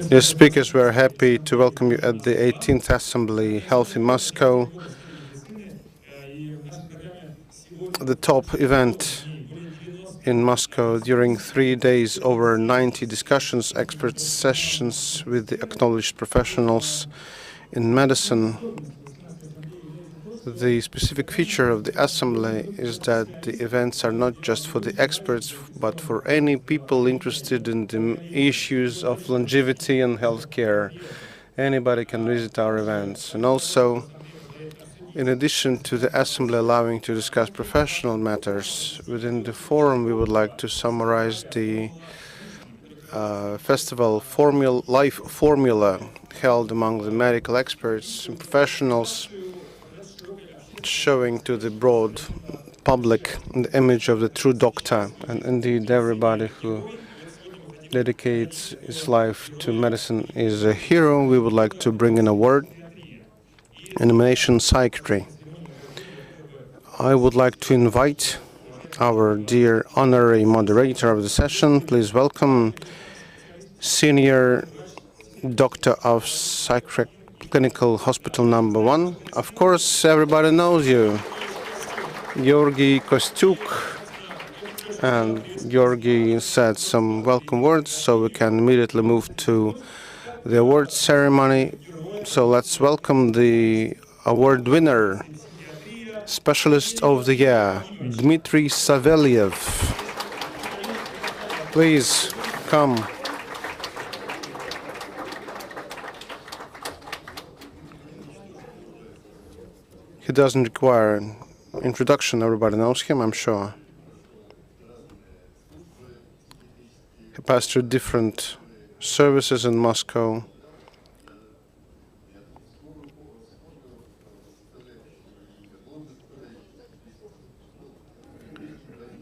Dear speakers, we are happy to welcome you at the 18th Assembly held in Moscow, the top event in Moscow during 3 days, over 90 discussions, expert sessions with the acknowledged professionals in medicine. The specific feature of the assembly is that the events are not just for the experts, but for any people interested in the issues of longevity and healthcare. Anybody can visit our events. And also, in addition to the assembly allowing to discuss professional matters, within the forum we would like to summarize the festival life formula held among the medical experts and professionals, showing to the broad public the image of the true doctor, and indeed everybody who dedicates his life to medicine is a hero. We would like to bring in a word, animation psychiatry. I would like to invite our dear honorary moderator of the session. Please welcome Senior Doctor of Psychiatric Clinical Hospital number 1. Of course, everybody knows you. Georgi Kostyuk. And Georgi said some welcome words, so we can immediately move to the award ceremony. So let's welcome the award winner, Specialist of the Year, Dmitry Savelyev. Please come. He doesn't require an introduction. Everybody knows him, I'm sure. He passed through different services in Moscow.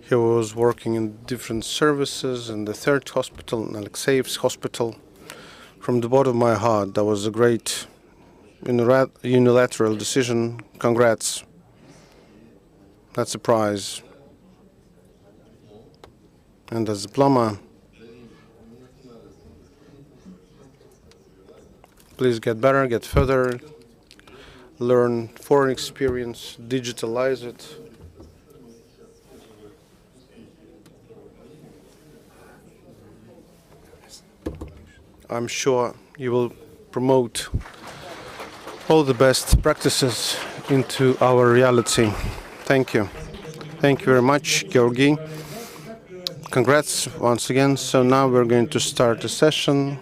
He was working in different services in the 3rd hospital, in Alexeyev's hospital. From the bottom of my heart, that was a great unilateral decision. Congrats. That's a prize. And as a diploma, please get better, get further, learn foreign experience, digitalize it. I'm sure you will promote all the best practices into our reality. Thank you. Thank you very much, Georgi. Congrats once again. So now we're going to start the session.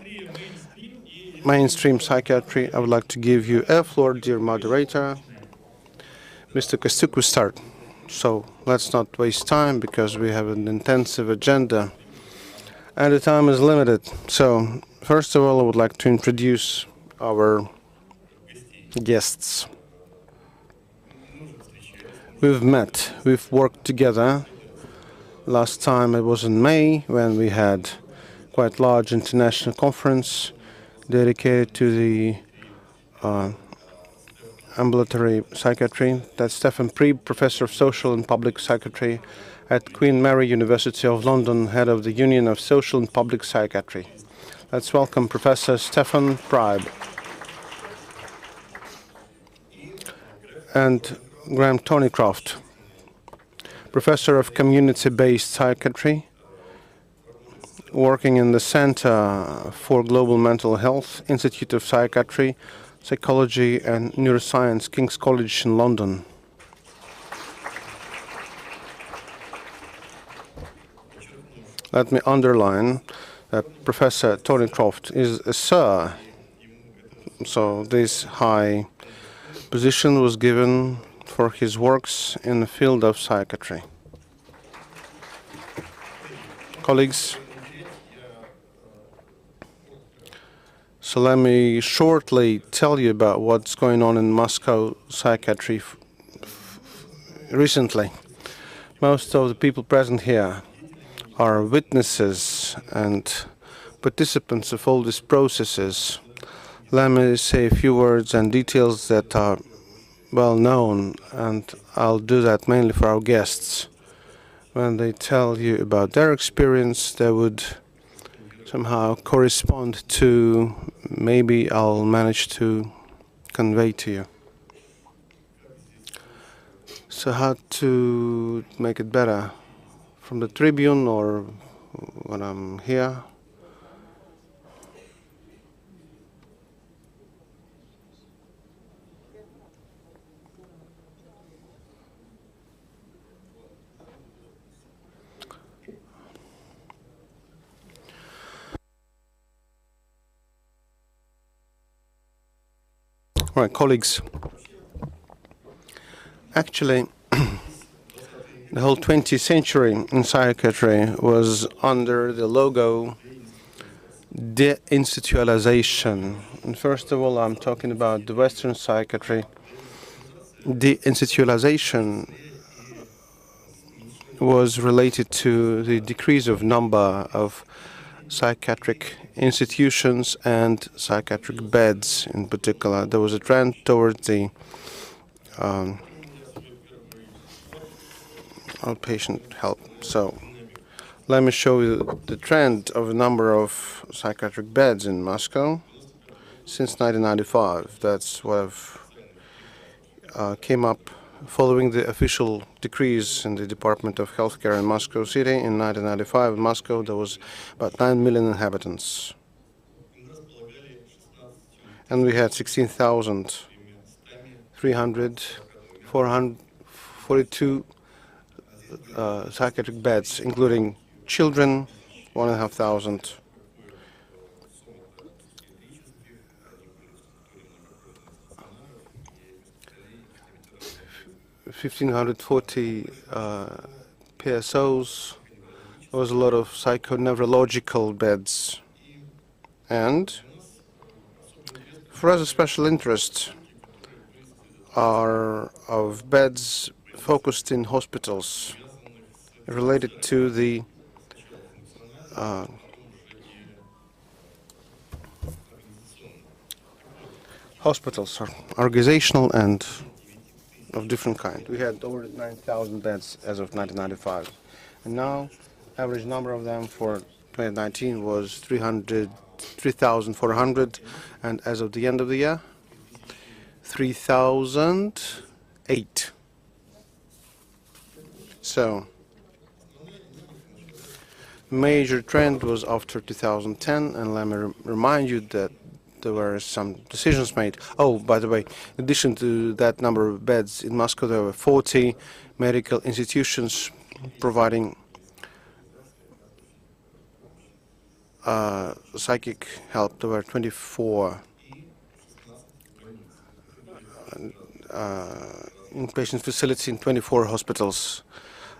Mainstream psychiatry. I would like to give you a floor, dear moderator. Mr. Kostyuk will start. So let's not waste time because we have an intensive agenda and the time is limited. So first of all, I would like to introduce our guests. We've met, we've worked together. Last time it was in May when we had quite large international conference dedicated to the ambulatory psychiatry. That's Stefan Prieb, Professor of Social and Public Psychiatry at Queen Mary University of London, head of the Union of Social and Public Psychiatry. Let's welcome Professor Stefan Prieb. And Graham Thornycroft, Professor of Community-Based Psychiatry, working in the Center for Global Mental Health, Institute of Psychiatry, Psychology and Neuroscience, King's College in London. Let me underline that Professor Thornycroft is a sir, so this high position was given for his works in the field of psychiatry. Colleagues, so let me shortly tell you about what's going on in Moscow psychiatry recently. Most of the people present here are witnesses and participants of all these processes. Let me say a few words and details that are well known, and I'll do that mainly for our guests. When they tell you about their experience, they would somehow correspond to, maybe I'll manage to convey to you. So how to make it better? From the Tribune or when I'm here? Right, colleagues. Actually, the whole 20th century in psychiatry was under the logo deinstitutionalization. And first of all, I'm talking about the Western psychiatry. Deinstitutionalization was related to the decrease of number of psychiatric institutions and psychiatric beds in particular. There was a trend towards the outpatient help. So let me show you the trend of the number of psychiatric beds in Moscow since 1995. That's what came up following the official decrease in the Department of Healthcare in Moscow City. In 1995, in Moscow, there was about 9 million inhabitants. And we had 16,442 psychiatric beds, including children, 1,500. 1,540 PSOs. There was a lot of psychoneurological beds. And for us, a special interest are of beds focused in hospitals related to the hospitals, organizational and of different kind. We had over 9,000 beds as of 1995, and now average number of them for 2019 was 3,400, and as of the end of the year, 3,008. So major trend was after 2010, and let me remind you that there were some decisions made. Oh, by the way, in addition to that number of beds in Moscow, there were 40 medical institutions providing psychic help. There were 24 inpatient facilities in 24 hospitals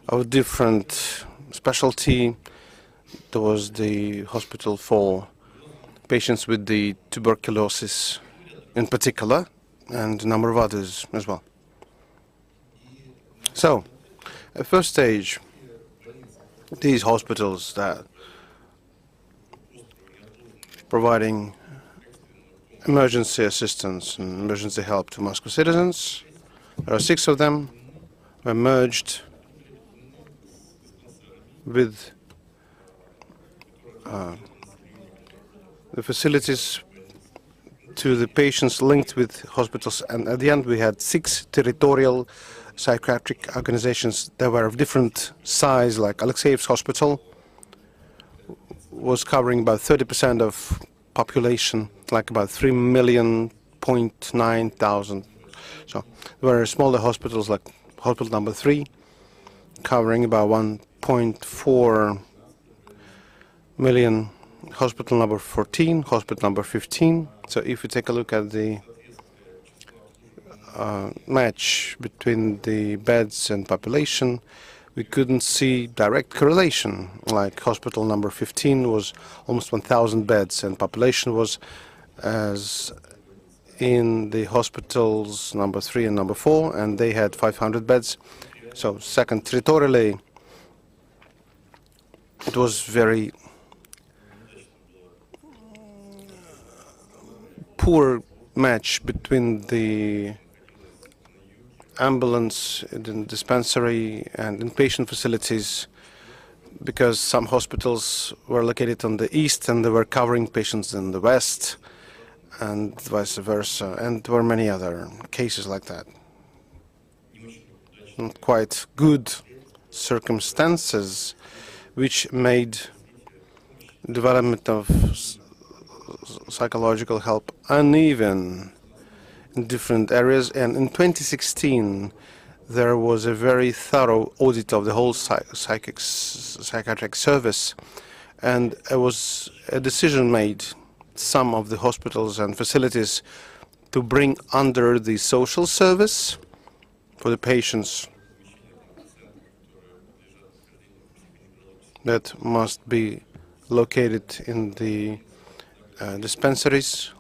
of different specialty. There was the hospital for patients with the tuberculosis in particular, and a number of others as well. So, at first stage, these hospitals that providing emergency assistance and emergency help to Moscow citizens, there are 6 of them, were merged with the facilities to the patients linked with hospitals, and at the end we had 6 territorial psychiatric organizations that were of different size, like Alexeyev's hospital was covering about 30% of population, like about 3,000,000.9 thousand. So there were smaller hospitals like hospital number 3 covering about 1.4 million, hospital number 14, hospital number 15. So if you take a look at the match between the beds and population, we couldn't see direct correlation. Like hospital number 15 was almost 1,000 beds, and population was as in the hospitals number 3 and number 4, and they had 500 beds. So second, territorially, it was very poor match between the ambulance, the dispensary and inpatient facilities because some hospitals were located on the east and they were covering patients in the west, and vice versa, and there were many other cases like that. Not quite good circumstances which made development of psychological help uneven in different areas. And in 2016 there was a very thorough audit of the whole psychiatric service, and it was a decision made, some of the hospitals and facilities, to bring under the social service for the patients that must be located in the dispensaries.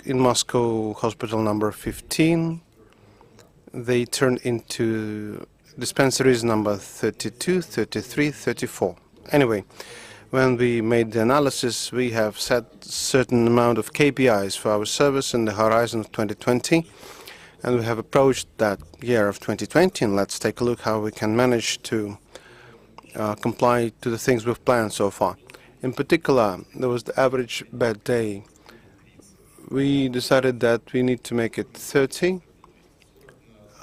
In Moscow, hospital number 15, they turned into dispensaries number 32, 33, 34. Anyway, when we made the analysis, we have set certain amount of KPIs for our service in the horizon of 2020, and we have approached that year of 2020, and let's take a look how we can manage to comply to the things we've planned so far. In particular, there was the average bed day. We decided that we need to make it 30.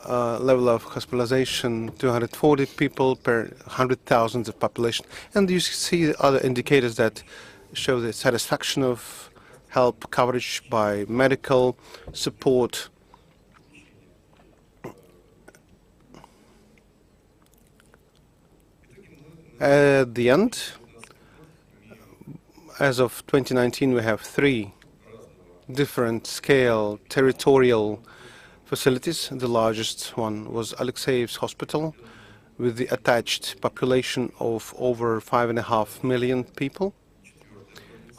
Level of hospitalization, 240 people per 100,000 of population. And you see other indicators that show the satisfaction of help coverage by medical support. At the end, as of 2019, we have 3 different scale territorial facilities. The largest one was Alexeyev's hospital, with the attached population of over 5.5 million people.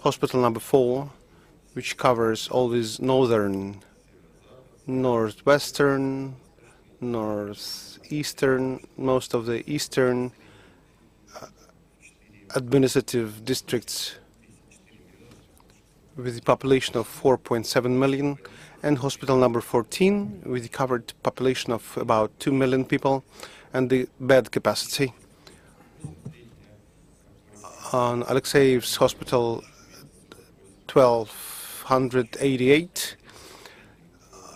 Hospital number 4, which covers all these northern, northwestern, northeastern, most of the eastern administrative districts, with the population of 4.7 million, and hospital number 14 with the covered population of about 2 million people, and the bed capacity. On Alexeyev's hospital, 1,288,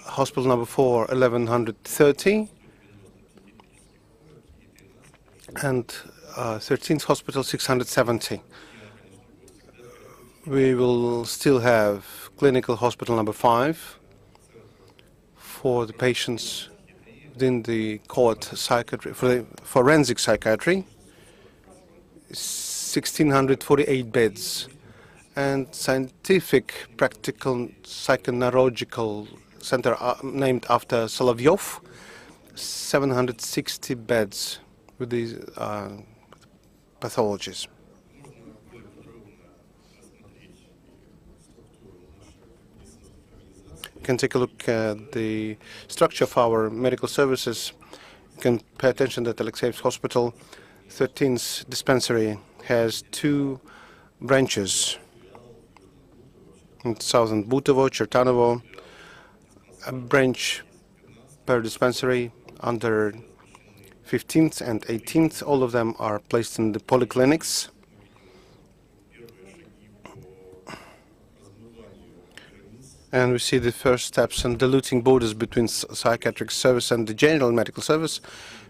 hospital number 4, 1,130, and 13th hospital, 670. We will still have clinical hospital number 5 for the patients within the court psychiatry, for the forensic psychiatry, 1,648 beds, and scientific practical psychoneurological center named after Solovyov, 760 beds with these pathologies. You can take a look at the structure of our medical services. You can pay attention that Alexeyev's hospital, 13th dispensary, has 2 branches in southern Butovo, Chertanovo, a branch per dispensary under 15th and 18th. All of them are placed in the polyclinics. And we see the first steps in diluting borders between psychiatric service and the general medical service,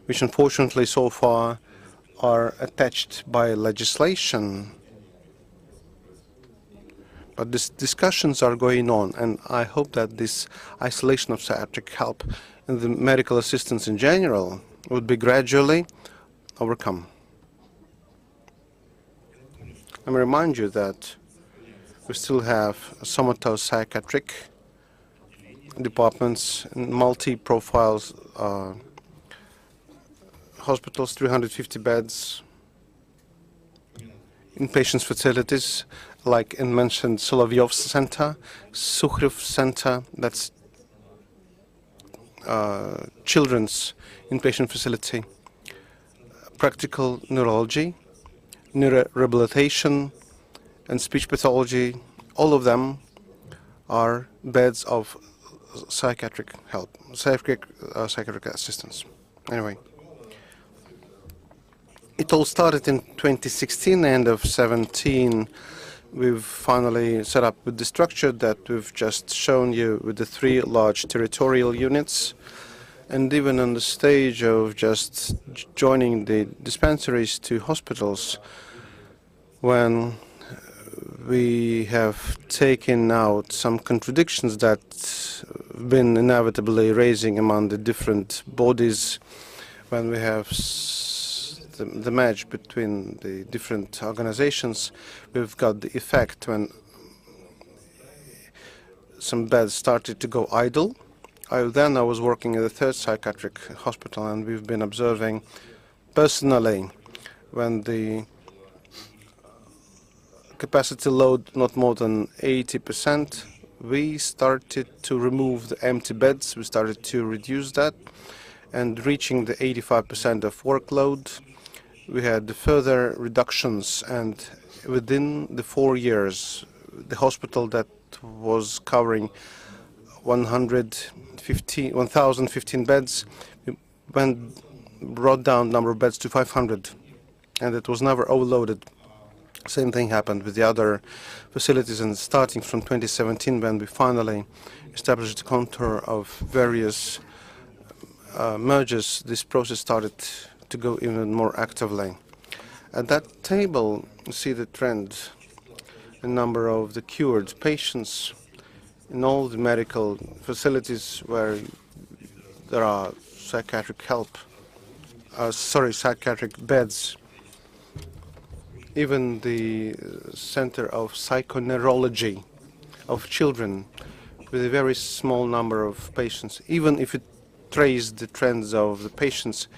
which unfortunately so far are attached by legislation. But these discussions are going on, and I hope that this isolation of psychiatric help and the medical assistance in general would be gradually overcome. Let me remind you that we still have somato-psychiatric departments and multi-profiles hospitals, 350 beds, inpatient facilities, like in mentioned Solovyov's center, Sukhrev center, that's children's inpatient facility, practical neurology, neurorehabilitation, and speech pathology. All of them are beds of psychiatric help, psychiatric assistance. Anyway, It all started in 2016, end of 17. We've finally set up with the structure that we've just shown you with the 3 large territorial units. And even on the stage of just joining the dispensaries to hospitals, when we have taken out some contradictions that have been inevitably raising among the different bodies, when we have the match between the different organizations, we've got the effect when some beds started to go idle. Then I was working at the 3rd psychiatric hospital, and we've been observing personally when the capacity load not more than 80%, we started to remove the empty beds. We started to reduce that, and reaching the 85% of workload, we had further reductions, and within the 4 years, the hospital that was covering 1,015 beds, we brought down number of beds to 500, and it was never overloaded. Same thing happened with the other facilities, and starting from 2017, when we finally established the contour of various mergers, this process started to go even more actively. At that table, you see the trend, the number of the cured patients in all the medical facilities where there are psychiatric psychiatric beds. Even the Center of Psychoneurology of children, with a very small number of patients. Even if it traced the trends of the patients,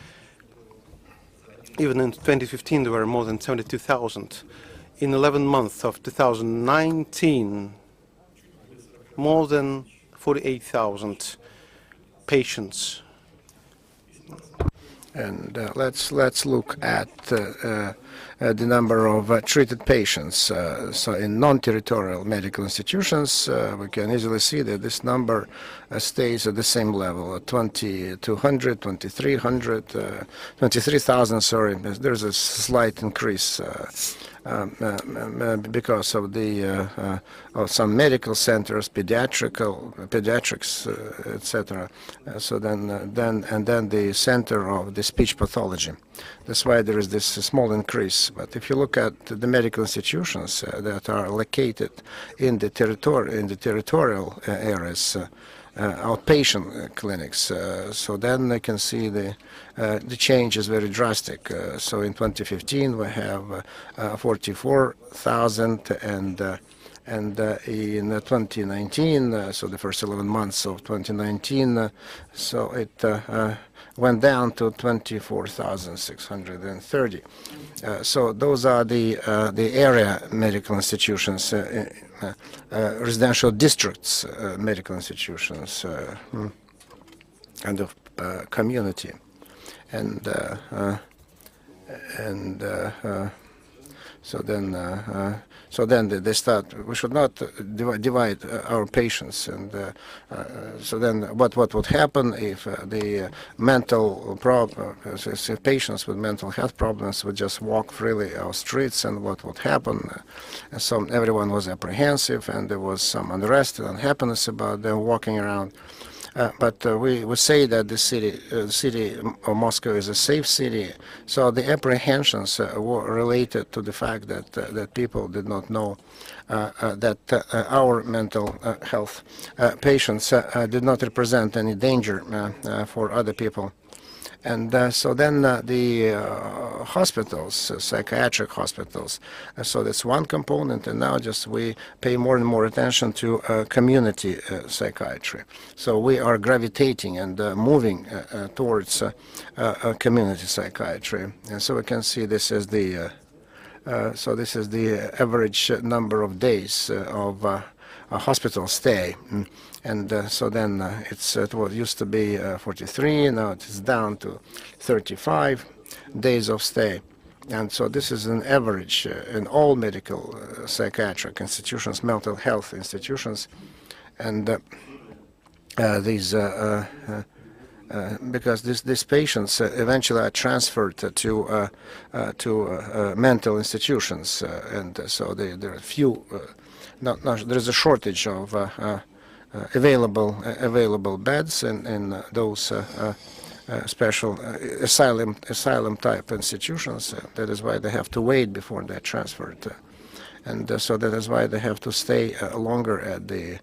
even in 2015 there were more than 72,000. In 11 months of 2019, more than 48,000 patients. And let's look at the number of treated patients. So in non-territorial medical institutions, we can easily see that this number stays at the same level, 2,200, 2,300, 23,000. Sorry, there's a slight increase because of the of some medical centers, pediatrics, etc. So then the center of the speech pathology. That's why there is this small increase. But if you look at the medical institutions that are located in the territorial areas, outpatient clinics, so then I can see the change is very drastic. So in 2015 we have 44,000, and in 2019, so the first 11 months of 2019, so it went down to 24,630. So those are the area medical institutions, residential districts medical institutions, kind of community, and so then they start. We should not divide our patients, and so then what would happen if the mental if patients with mental health problems would just walk freely our streets, and what would happen? So everyone was apprehensive, and there was some unrest and unhappiness about them walking around. But we say that the city of Moscow is a safe city. So the apprehensions were related to the fact that people did not know that our mental health patients did not represent any danger for other people. And so then the hospitals, psychiatric hospitals, so that's one component, and now just we pay more and more attention to community psychiatry. So we are gravitating and moving towards community psychiatry. And so we can see this is the average number of days of a hospital stay. And so then it used to be 43, now it is down to 35 days of stay. And so this is an average in all medical psychiatric institutions, mental health institutions. And these because these patients eventually are transferred to mental institutions, and so there are few. There is a shortage of available beds in those special asylum type institutions. That is why they have to wait before they're transferred. And so that is why they have to stay longer at the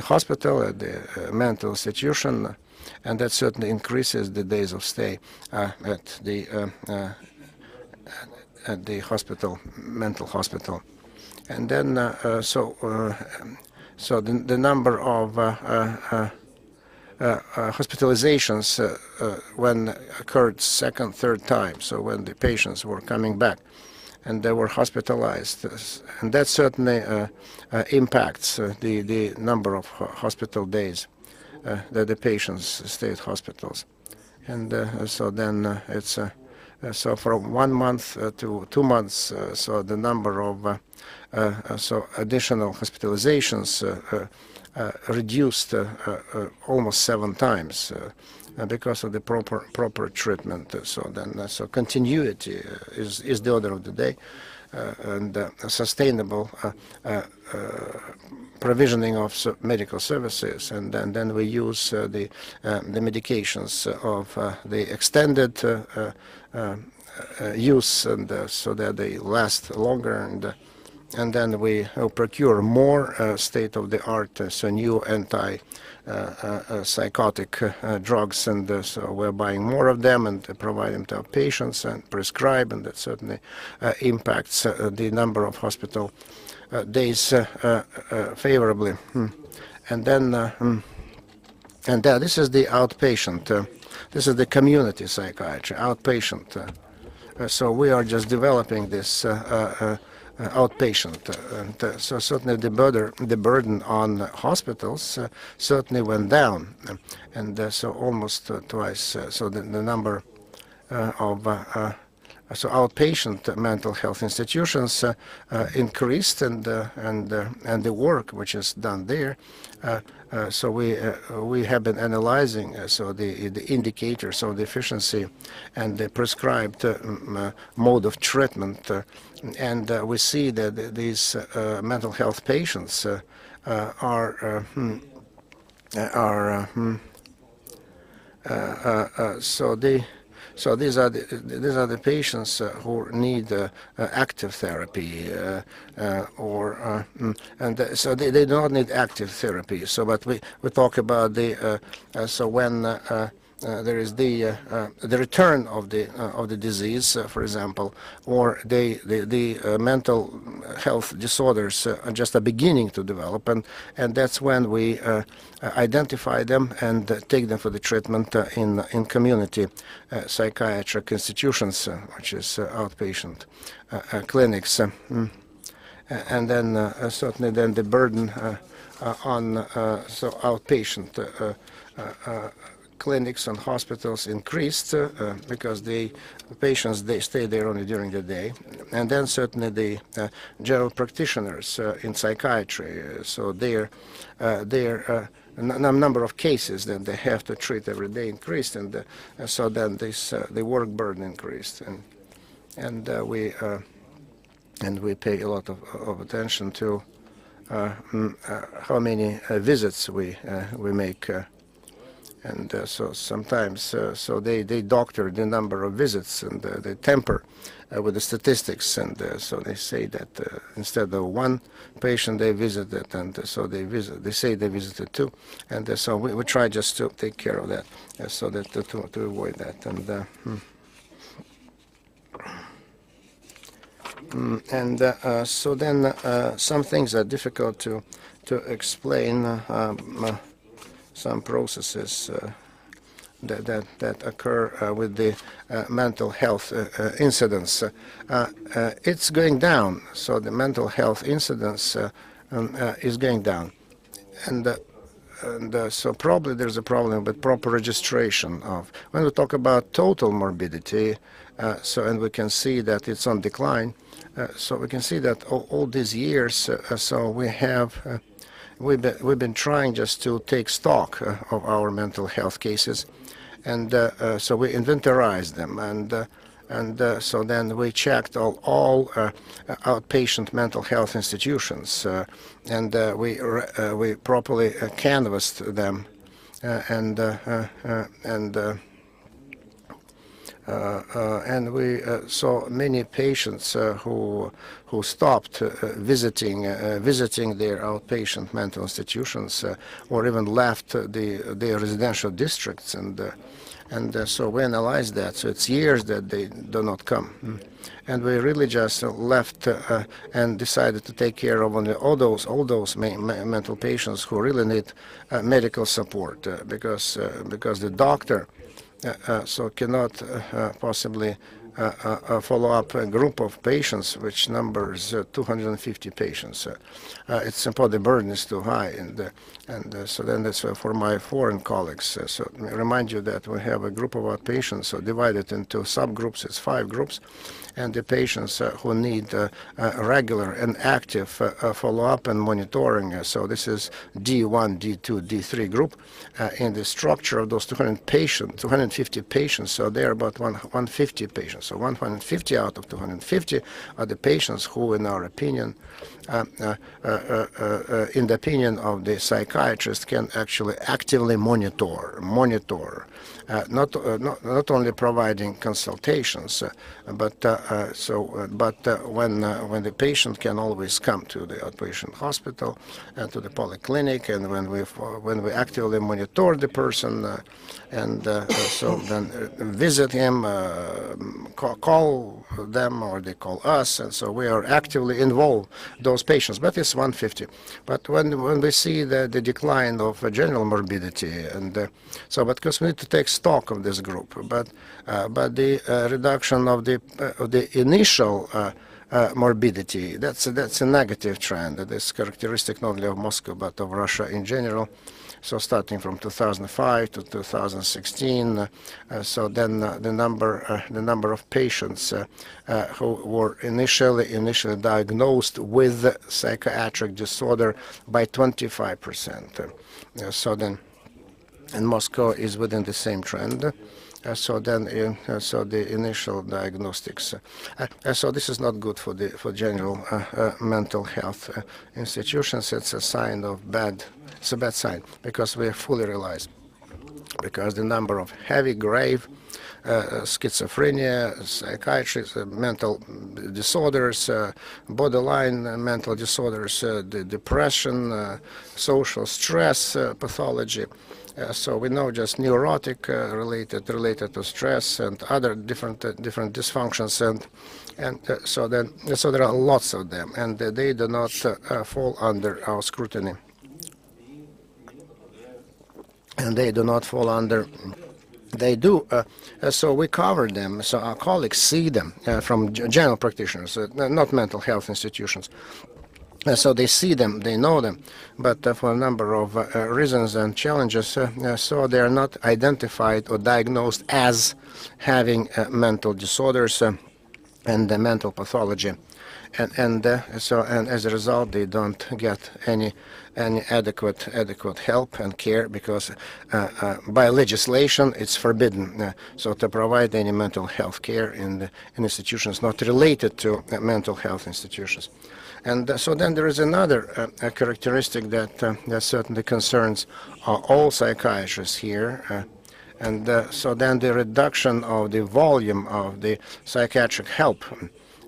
hospital, at the mental institution, and that certainly increases the days of stay at the hospital, mental hospital. And then so the number of hospitalizations when occurred second, third time, so when the patients were coming back and they were hospitalized, and that certainly impacts the number of hospital days that the patients stay at hospitals. And so then it's so from 1 month to 2 months, so the number of so additional hospitalizations reduced almost 7 times because of the proper treatment. So then so continuity is the order of the day, and sustainable provisioning of medical services, and then we use the medications of the extended use, and so that they last longer, and then we procure more state-of-the-art, so new anti-psychotic drugs, and so we're buying more of them and provide them to our patients and prescribe, and that certainly impacts the number of hospital days favorably. And then this is the outpatient. This is the community psychiatry, outpatient. So we are just developing this outpatient, and so certainly the burden on hospitals certainly went down, and so almost twice. So the number of so outpatient mental health institutions increased, and the work which is done there. So we have been analyzing so the indicators of the efficiency and the prescribed mode of treatment, and we see that these mental health patients so these are the patients who need active therapy, so they do not need active therapy. So, but we talk about the so when there is the return of the disease, for example, or the mental health disorders are just beginning to develop, and that's when we identify them and take them for the treatment in community psychiatric institutions, which is outpatient clinics, and then certainly then the burden on so outpatient clinics and hospitals increased because the patients, they stay there only during the day, and then certainly the general practitioners in psychiatry, so their number of cases that they have to treat every day increased, and so then the work burden increased, and we pay a lot of attention to how many visits we make. And so sometimes, so they doctor the number of visits, and they temper with the statistics, and so they say that instead of 1 patient they visited, and so they say they visited 2, and so we try just to take care of that, so that to avoid that, and so then some things are difficult to explain. Some processes that occur with the mental health incidence. It's going down, so the mental health incidence is going down, and so probably there's a problem with proper registration of. When we talk about total morbidity, so and we can see that it's on decline. So we can see that all these years, so we have. We've been trying just to take stock of our mental health cases, and so we inventorized them, and so then we checked all outpatient mental health institutions, and we properly canvassed them, and we saw many patients who stopped visiting their outpatient mental institutions, or even left their residential districts, and so we analyzed that. So it's years that they do not come, and we really just left and decided to take care of only all those mental patients who really need medical support, because the doctor so cannot possibly follow up a group of patients which numbers 250 patients. It's simply the burden is too high, and so then that's for my foreign colleagues. So I remind you that we have a group of outpatients, so divided into subgroups. It's 5 groups, and the patients who need regular and active follow-up and monitoring. So this is D1, D2, D3 group. In the structure of those 250 patients, so there are about 150 patients. So 150 out of 250 are the patients who, in our opinion, in the opinion of the psychiatrist, can actually actively monitor, not only providing consultations, but when the patient can always come to the outpatient hospital and to the polyclinic, and when we actively monitor the person, and so then visit him, call them, or they call us, and so we are actively involved those patients. But it's 150. But when we see the decline of general morbidity, and so because we need to take stock of this group, but the reduction of the initial morbidity, that's a negative trend that is characteristic not only of Moscow but of Russia in general. So starting from 2005 to 2016, so then the number of patients who were initially diagnosed with psychiatric disorder by 25%. So then, and Moscow is within the same trend. So then, so the initial diagnostics. So this is not good for general mental health institutions. It's a sign of bad. It's a bad sign, because we fully realize, because the number of heavy, grave schizophrenia, psychiatry, mental disorders, borderline mental disorders, the depression, social stress pathology. So we know just neurotic related to stress and other different dysfunctions, and so there are lots of them, and they do not fall under our scrutiny, and they do not fall under. They do, so we cover them, so our colleagues see them from general practitioners, not mental health institutions. So they see them, they know them, but for a number of reasons and challenges, so they are not identified or diagnosed as having mental disorders and mental pathology, and as a result, they don't get any adequate help and care, because by legislation it's forbidden so to provide any mental health care in institutions not related to mental health institutions. And so then there is another characteristic that certainly concerns all psychiatrists here, and so then the reduction of the volume of the psychiatric help.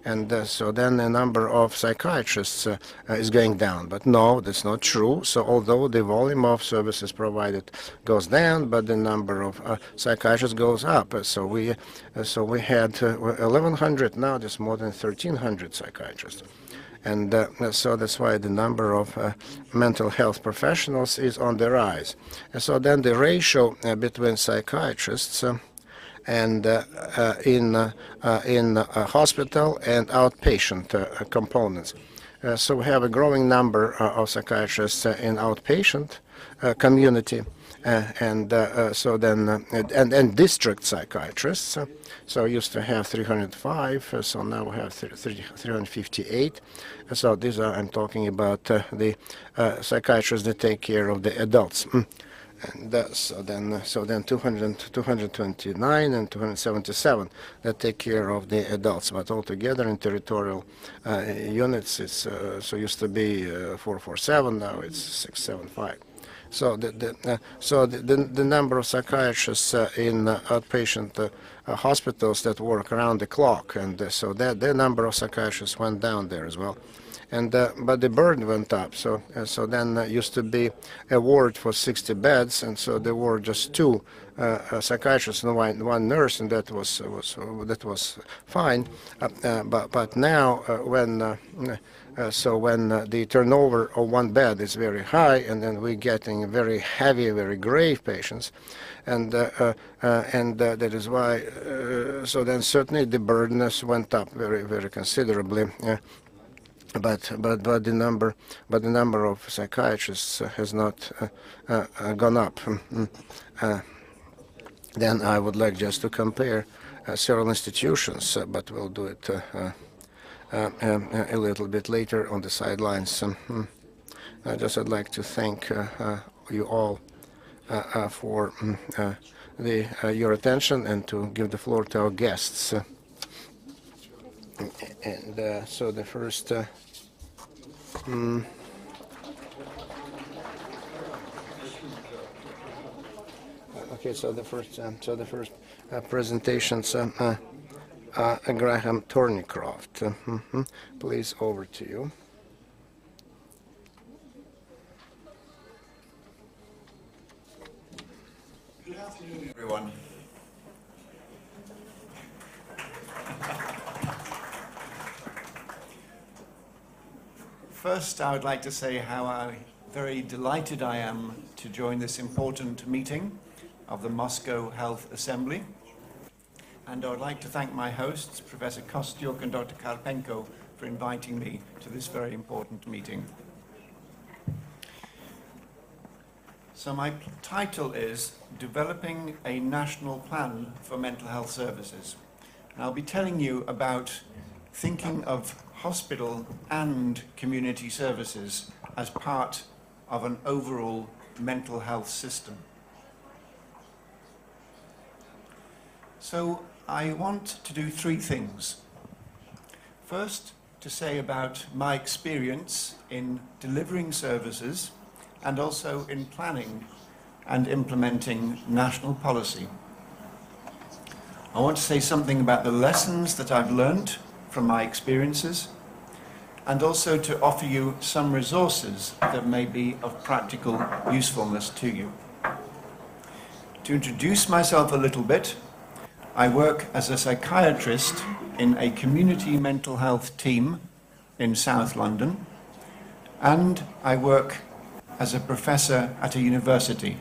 And so then the number of psychiatrists is going down. But no, that's not true. So although the volume of services provided goes down, but the number of psychiatrists goes up. So we had 1,100. Now there's more than 1,300 psychiatrists. And so that's why the number of mental health professionals is on the rise. And so then the ratio between psychiatrists and in hospital and outpatient components. So we have a growing number of psychiatrists in outpatient community, and so then and district psychiatrists. So we used to have 305, so now we have 358. So these are, I'm talking about the psychiatrists that take care of the adults. And so then 229 and 277 that take care of the adults, but altogether in territorial units it's so used to be 447, now it's 675. So the number of psychiatrists in outpatient hospitals that work around the clock, and so that the number of psychiatrists went down there as well. And but the burden went up. So then used to be a ward for 60 beds, and so there were just two psychiatrists and one nurse, and that was fine. But now when the turnover of one bed is very high, and then we're getting very heavy, very grave patients, and that is why. So then certainly the burdens went up very considerably. But the number of psychiatrists has not gone up. Then I would like just to compare several institutions, but we'll do it a little bit later on the sidelines. I'd like to thank you all for your attention, and to give the floor to our guests. And so the first. Okay, so the first presentations. Graham Thornycroft, please, over to you. Good afternoon, everyone. First, I would like to say how very delighted I am to join this important meeting of the Moscow Health Assembly. And I would like to thank my hosts, Professor Kostyuk and Dr. Karpenko, for inviting me to this very important meeting. So my title is Developing a National Plan for Mental Health Services. And I'll be telling you about thinking of hospital and community services as part of an overall mental health system. So I want to do three things. First, to say about my experience in delivering services and also in planning and implementing national policy. I want to say something about the lessons that I've learned from my experiences, and also to offer you some resources that may be of practical usefulness to you. To introduce myself a little bit, I work as a psychiatrist in a community mental health team in South London, and I work as a professor at a university,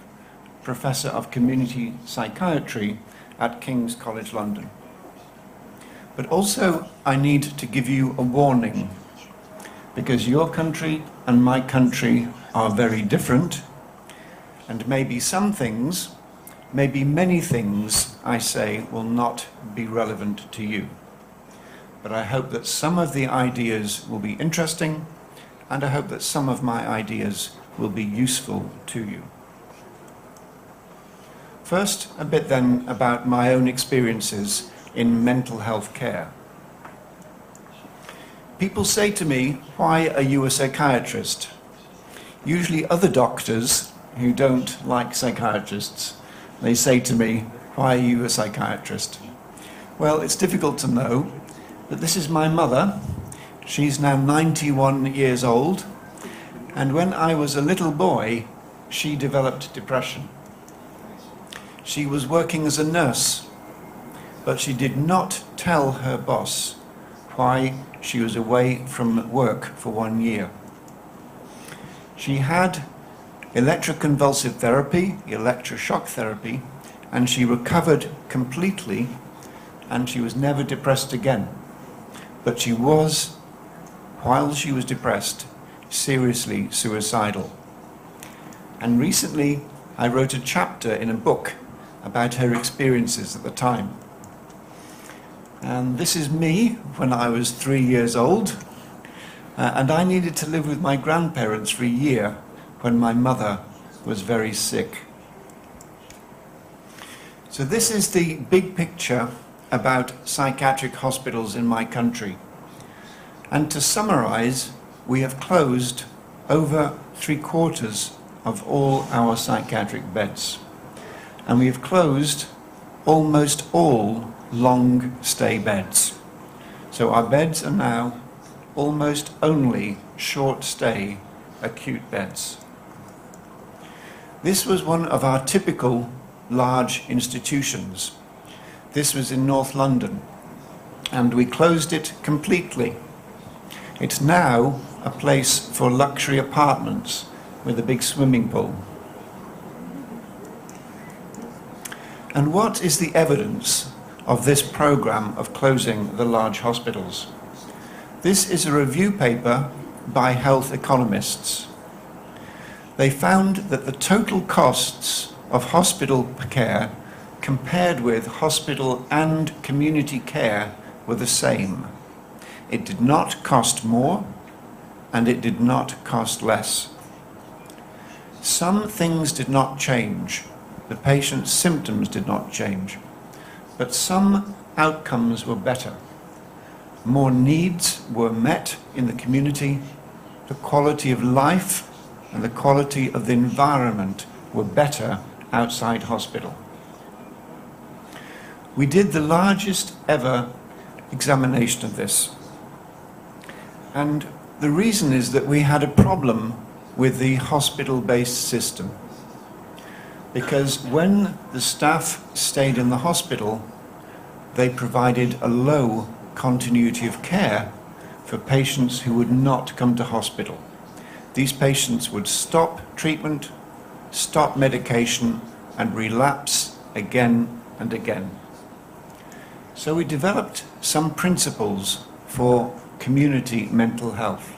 Professor of Community Psychiatry at King's College London. But also I need to give you a warning, because your country and my country are very different, and maybe some things, maybe many things I say will not be relevant to you. But I hope that some of the ideas will be interesting, and I hope that some of my ideas will be useful to you. First, a bit then about my own experiences in mental health care. People say to me, why are you a psychiatrist? Usually other doctors who don't like psychiatrists, they say to me, why are you a psychiatrist? Well, it's difficult to know, but this is my mother. She's now 91 years old, and when I was a little boy, she developed depression. She was working as a nurse, but she did not tell her boss why she was away from work for 1 year. She had electroconvulsive therapy, electroshock therapy, and she recovered completely, and she was never depressed again. But she was, while she was depressed, seriously suicidal. And recently I wrote a chapter in a book about her experiences at the time. And this is me when I was 3 years old, and I needed to live with my grandparents for a year when my mother was very sick. So this is the big picture about psychiatric hospitals in my country. And to summarize, we have closed over 3/4 of all our psychiatric beds. And we have closed almost all long stay beds. So our beds are now almost only short stay acute beds. This was one of our typical large institutions. This was in North London, and we closed it completely. It's now a place for luxury apartments with a big swimming pool. And what is the evidence of this program of closing the large hospitals? This is a review paper by health economists. They found that the total costs of hospital care compared with hospital and community care were the same. It did not cost more, and it did not cost less. Some things did not change. The patient's symptoms did not change, but some outcomes were better. More needs were met in the community. The quality of life and the quality of the environment were better outside hospital. We did the largest ever examination of this. And the reason is that we had a problem with the hospital-based system. Because when the staff stayed in the hospital, they provided a low continuity of care for patients who would not come to hospital. These patients would stop treatment, stop medication, and relapse again and again. So we developed some principles for community mental health.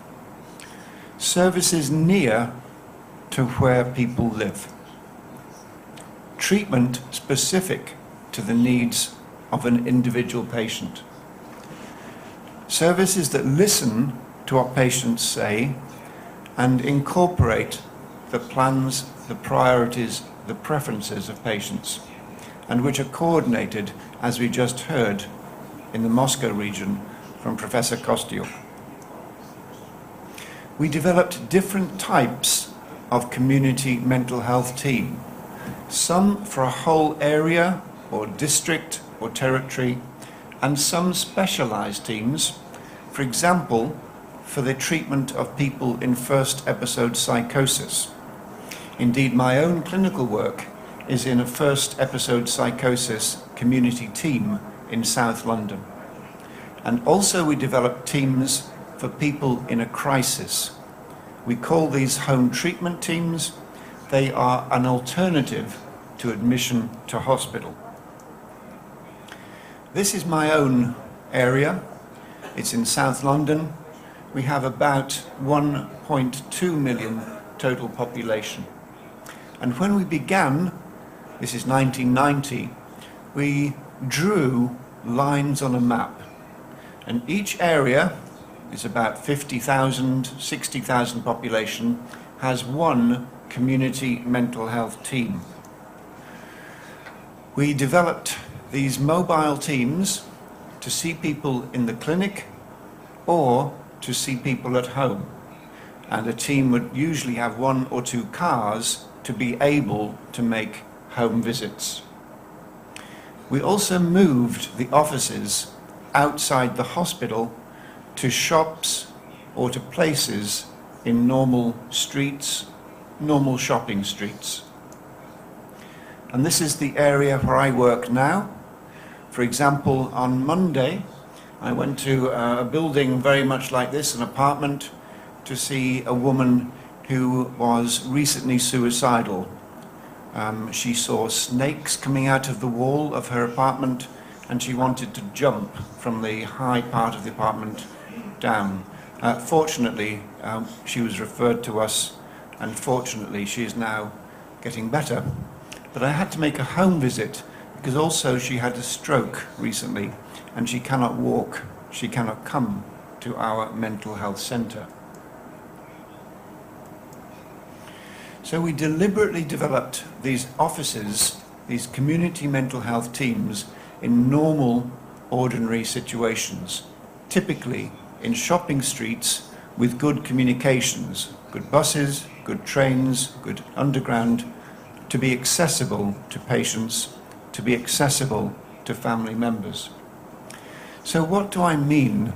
Services near to where people live. Treatment specific to the needs of an individual patient. Services that listen to what patients say and incorporate the plans, the priorities, the preferences of patients, and which are coordinated, as we just heard, in the Moscow region from Professor Kostyuk. We developed different types of community mental health team, some for a whole area or district or territory, and some specialized teams, for example, for the treatment of people in first episode psychosis. Indeed, my own clinical work is in a first episode psychosis community team in South London. And also we developed teams for people in a crisis. We call these home treatment teams. They are an alternative to admission to hospital. This is my own area. It's in South London. We have about 1.2 million total population. And when we began, this is 1990, we drew lines on a map. And each area is about 50,000, 60,000 population, has one community mental health team. We developed these mobile teams to see people in the clinic or to see people at home. And a team would usually have 1 or 2 cars to be able to make home visits. We also moved the offices outside the hospital to shops or to places in normal streets, normal shopping streets. And this is the area where I work now. For example, on Monday, I went to a building very much like this, an apartment, to see a woman who was recently suicidal. She saw snakes coming out of the wall of her apartment, and she wanted to jump from the high part of the apartment down. Fortunately, she was referred to us, and fortunately she is now getting better. But I had to make a home visit because also she had a stroke recently and she cannot walk, she cannot come to our mental health centre. So we deliberately developed these offices these community mental health teams in normal, ordinary situations, typically in shopping streets with good communications, good buses, good trains, good underground, to be accessible to patients, to be accessible to family members. So what do I mean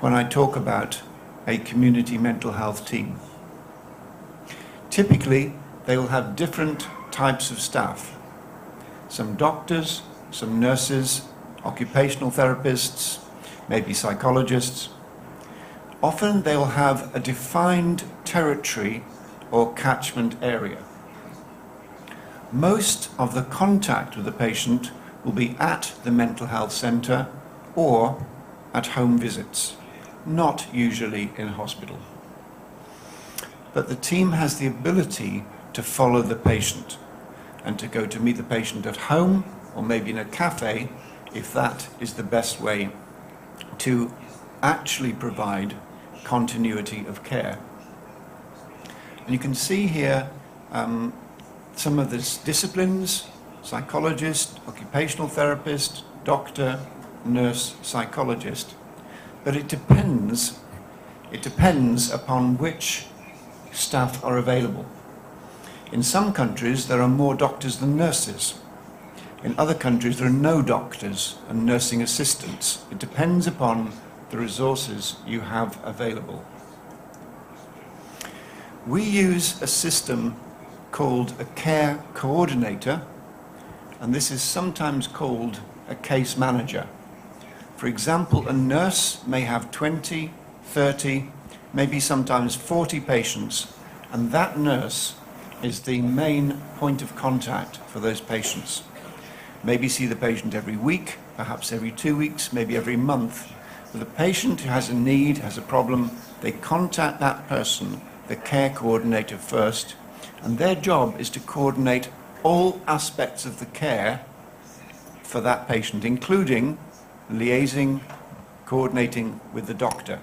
when I talk about a community mental health team? Typically, they will have different types of staff. Some doctors, some nurses, occupational therapists, maybe psychologists. Often they will have a defined territory or catchment area. Most of the contact with the patient will be at the mental health centre or at home visits, not usually in hospital. But the team has the ability to follow the patient and to go to meet the patient at home or maybe in a cafe if that is the best way to actually provide continuity of care. And you can see here some of the disciplines: psychologist, occupational therapist, doctor, nurse, psychologist. But it depends upon which staff are available. In some countries there are more doctors than nurses. In other countries there are no doctors and nursing assistants. It depends upon the resources you have available. We use a system called a care coordinator, and this is sometimes called a case manager. For example, a nurse may have 20, 30, maybe sometimes 40 patients, and that nurse is the main point of contact for those patients. Maybe see the patient every week, perhaps every 2 weeks, maybe every month. But the patient who has a need, has a problem, they contact that person, the care coordinator, first, and their job is to coordinate all aspects of the care for that patient, including liaising, coordinating with the doctor.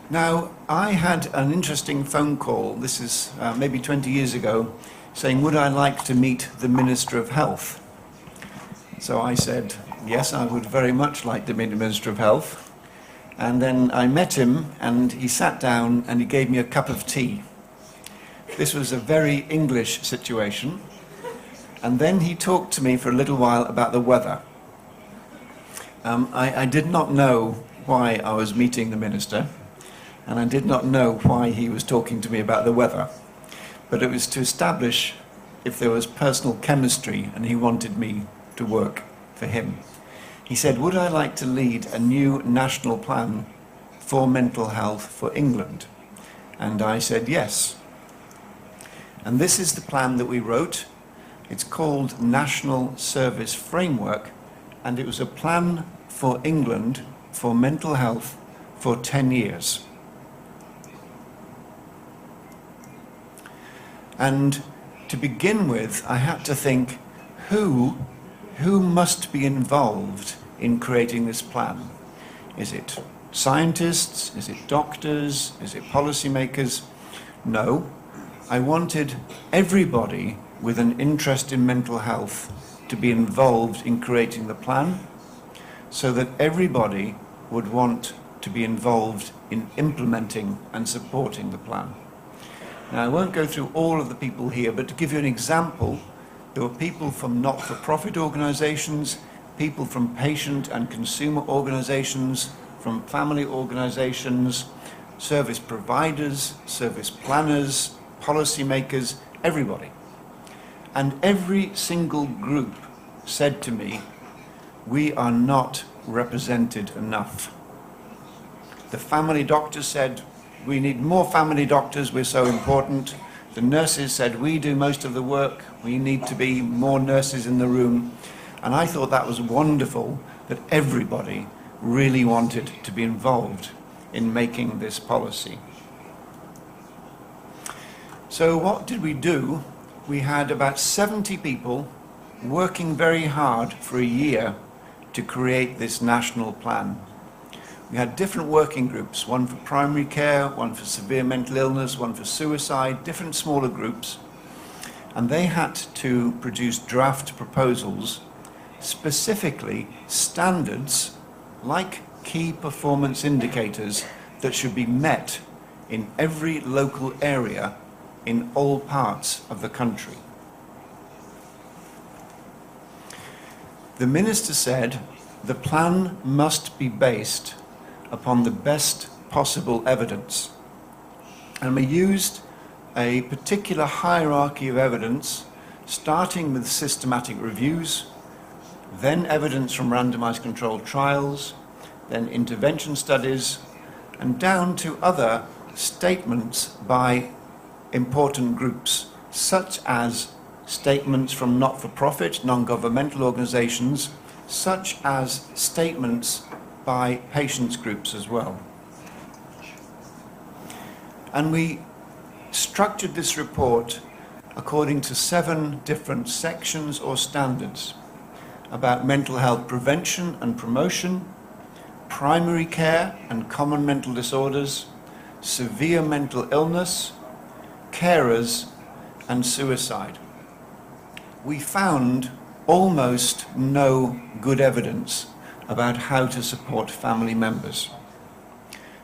Now, I had an interesting phone call, this is maybe 20 years ago, saying, would I like to meet the Minister of Health? So I said, yes, I would very much like to meet the Minister of Health. And then I met him, and he sat down and he gave me a cup of tea. This was a very English situation. And then he talked to me for a little while about the weather. I did not know why I was meeting the minister, and I did not know why he was talking to me about the weather. But it was to establish if there was personal chemistry, and he wanted me to work for him. He said, would I like to lead a new national plan for mental health for England? And I said yes. And this is the plan that we wrote. It's called National Service Framework, and it was a plan for England for mental health for 10 years. And to begin with, I had to think, who must be involved in creating this plan? Is it scientists? Is it doctors? Is it policymakers? No. I wanted everybody with an interest in mental health to be involved in creating the plan, so that everybody would want to be involved in implementing and supporting the plan. Now, I won't go through all of the people here, but to give you an example, there were people from not-for-profit organizations, people from patient and consumer organizations, from family organizations, service providers, service planners, policymakers, everybody. And every single group said to me, we are not represented enough. The family doctors said, we need more family doctors, we're so important. The nurses said, we do most of the work, we need to be more nurses in the room. And I thought that was wonderful, that everybody really wanted to be involved in making this policy. So what did we do? We had about 70 people working very hard for a year to create this national plan. We had different working groups, one for primary care, one for severe mental illness, one for suicide, different smaller groups. and they had to produce draft proposals, specifically standards like key performance indicators that should be met in every local area in all parts of the country. The minister said the plan must be based upon the best possible evidence, and we used a particular hierarchy of evidence, starting with systematic reviews, then evidence from randomized controlled trials, then intervention studies, and down to other statements by important groups, such as statements from not-for-profit, non-governmental organizations, such as statements by patients groups as well. And we structured this report according to 7 different sections or standards about mental health prevention and promotion, primary care and common mental disorders, severe mental illness, carers, and suicide. We found almost no good evidence about how to support family members.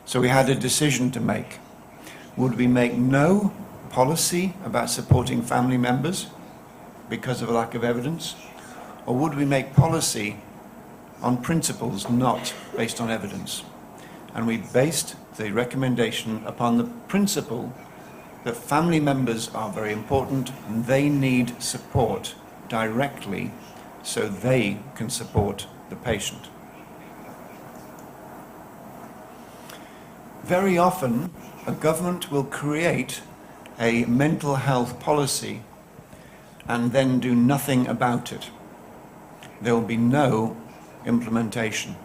So we had a decision to make. Would we make no policy about supporting family members because of a lack of evidence? Or would we make policy on principles not based on evidence? And we based the recommendation upon the principle that family members are very important and they need support directly so they can support the patient. Very often, a government will create a mental health policy and then do nothing about it. There will be no implementation.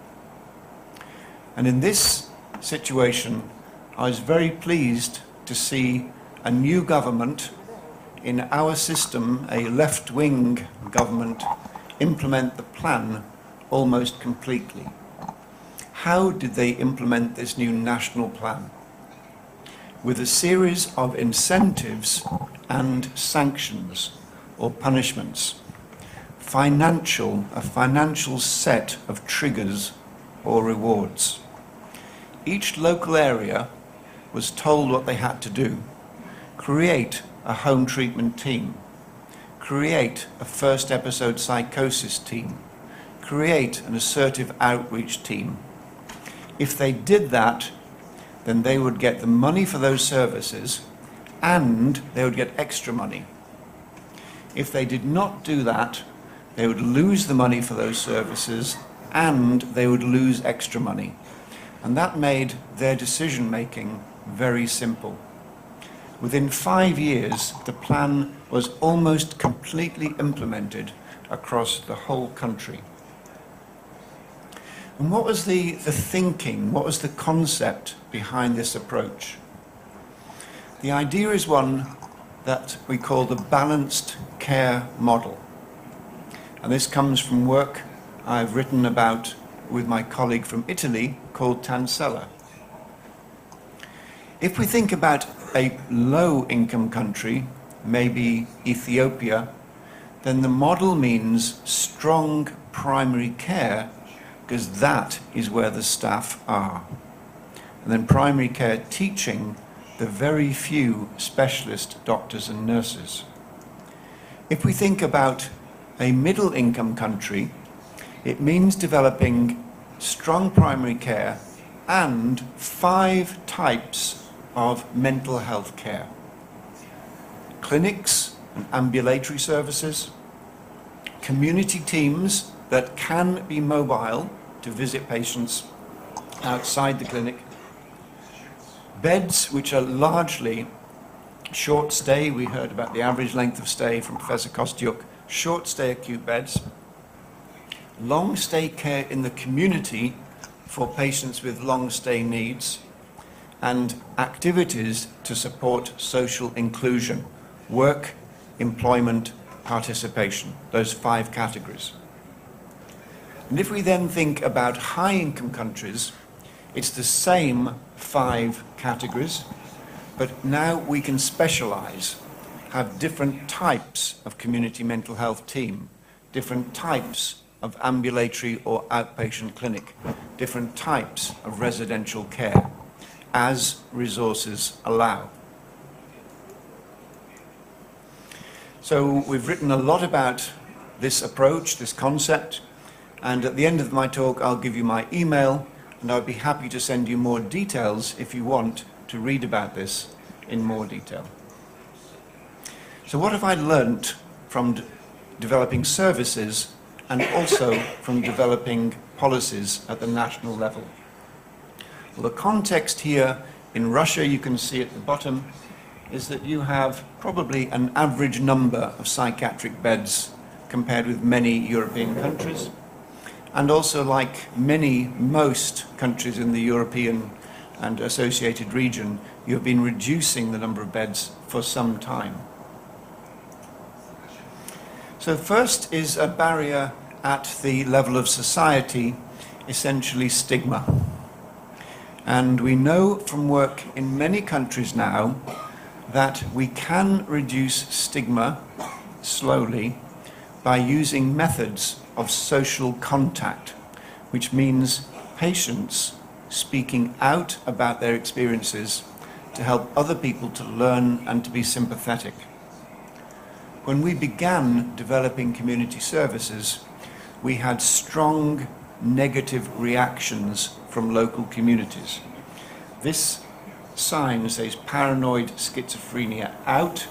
And in this situation, I was very pleased to see a new government in our system, a left-wing government, implement the plan almost completely. How did they implement this new national plan? With a series of incentives and sanctions or punishments, a financial set of triggers or rewards. Each local area was told what they had to do. Create a home treatment team, create a first episode psychosis team, create an assertive outreach team. If they did that, then they would get the money for those services and they would get extra money. If they did not do that, they would lose the money for those services and they would lose extra money. And that made their decision making very simple. Within 5 years, the plan was almost completely implemented across the whole country. And what was the thinking, what was the concept behind this approach? The idea is one that we call the balanced care model. And this comes from work I've written about with my colleague from Italy called Tansella. If we think about a low-income country, maybe Ethiopia, then the model means strong primary care because that is where the staff are. And then primary care teaching the very few specialist doctors and nurses. If we think about a middle-income country, it means developing strong primary care and 5 types of mental health care. Clinics and ambulatory services, community teams that can be mobile to visit patients outside the clinic, beds which are largely short stay. We heard about the average length of stay from Professor Kostyuk. Short stay acute beds, long stay care in the community for patients with long stay needs, and activities to support social inclusion, work, employment, participation, those 5 categories. And if we then think about high-income countries, it's the same 5 categories, but now we can specialize. have different types of community mental health team, different types of ambulatory or outpatient clinic, different types of residential care, as resources allow. So we've written a lot about this approach, this concept, and at the end of my talk I'll give you my email, and I'd be happy to send you more details if you want to read about this in more detail. So what have I learnt from developing services and also from developing policies at the national level? Well, the context here in Russia, you can see at the bottom, is that you have probably an average number of psychiatric beds compared with many European countries. And also, like most countries in the European and associated region, you have been reducing the number of beds for some time. So first is a barrier at the level of society, essentially stigma. And we know from work in many countries now that we can reduce stigma slowly by using methods of social contact, which means patients speaking out about their experiences to help other people to learn and to be sympathetic. When we began developing community services, we had strong negative reactions from local communities. This sign says paranoid schizophrenia out.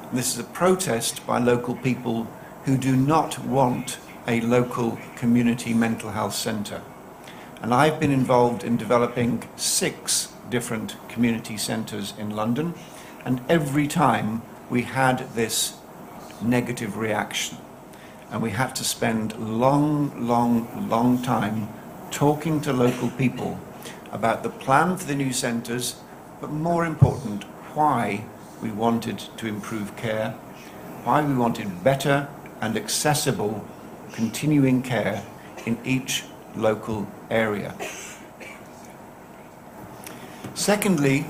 And this is a protest by local people who do not want a local community mental health centre. And I've been involved in developing 6 different community centres in London, and every time we had this negative reaction. And we had to spend long time talking to local people about the plan for the new centres, but more important, why we wanted to improve care, why we wanted better and accessible continuing care in each local area. Secondly,